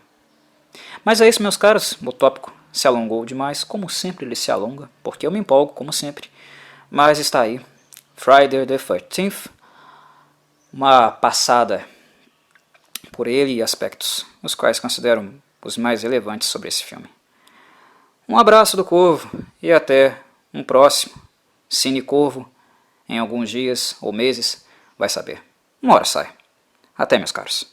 Mas é isso, meus caros, o tópico se alongou demais, como sempre ele se alonga, porque eu me empolgo, como sempre. Mas está aí, Friday the 13th, uma passada por ele e aspectos os quais considero os mais relevantes sobre esse filme. Um abraço do Corvo e até um próximo Cine Corvo, em alguns dias ou meses, vai saber. Uma hora sai. Até, meus caros.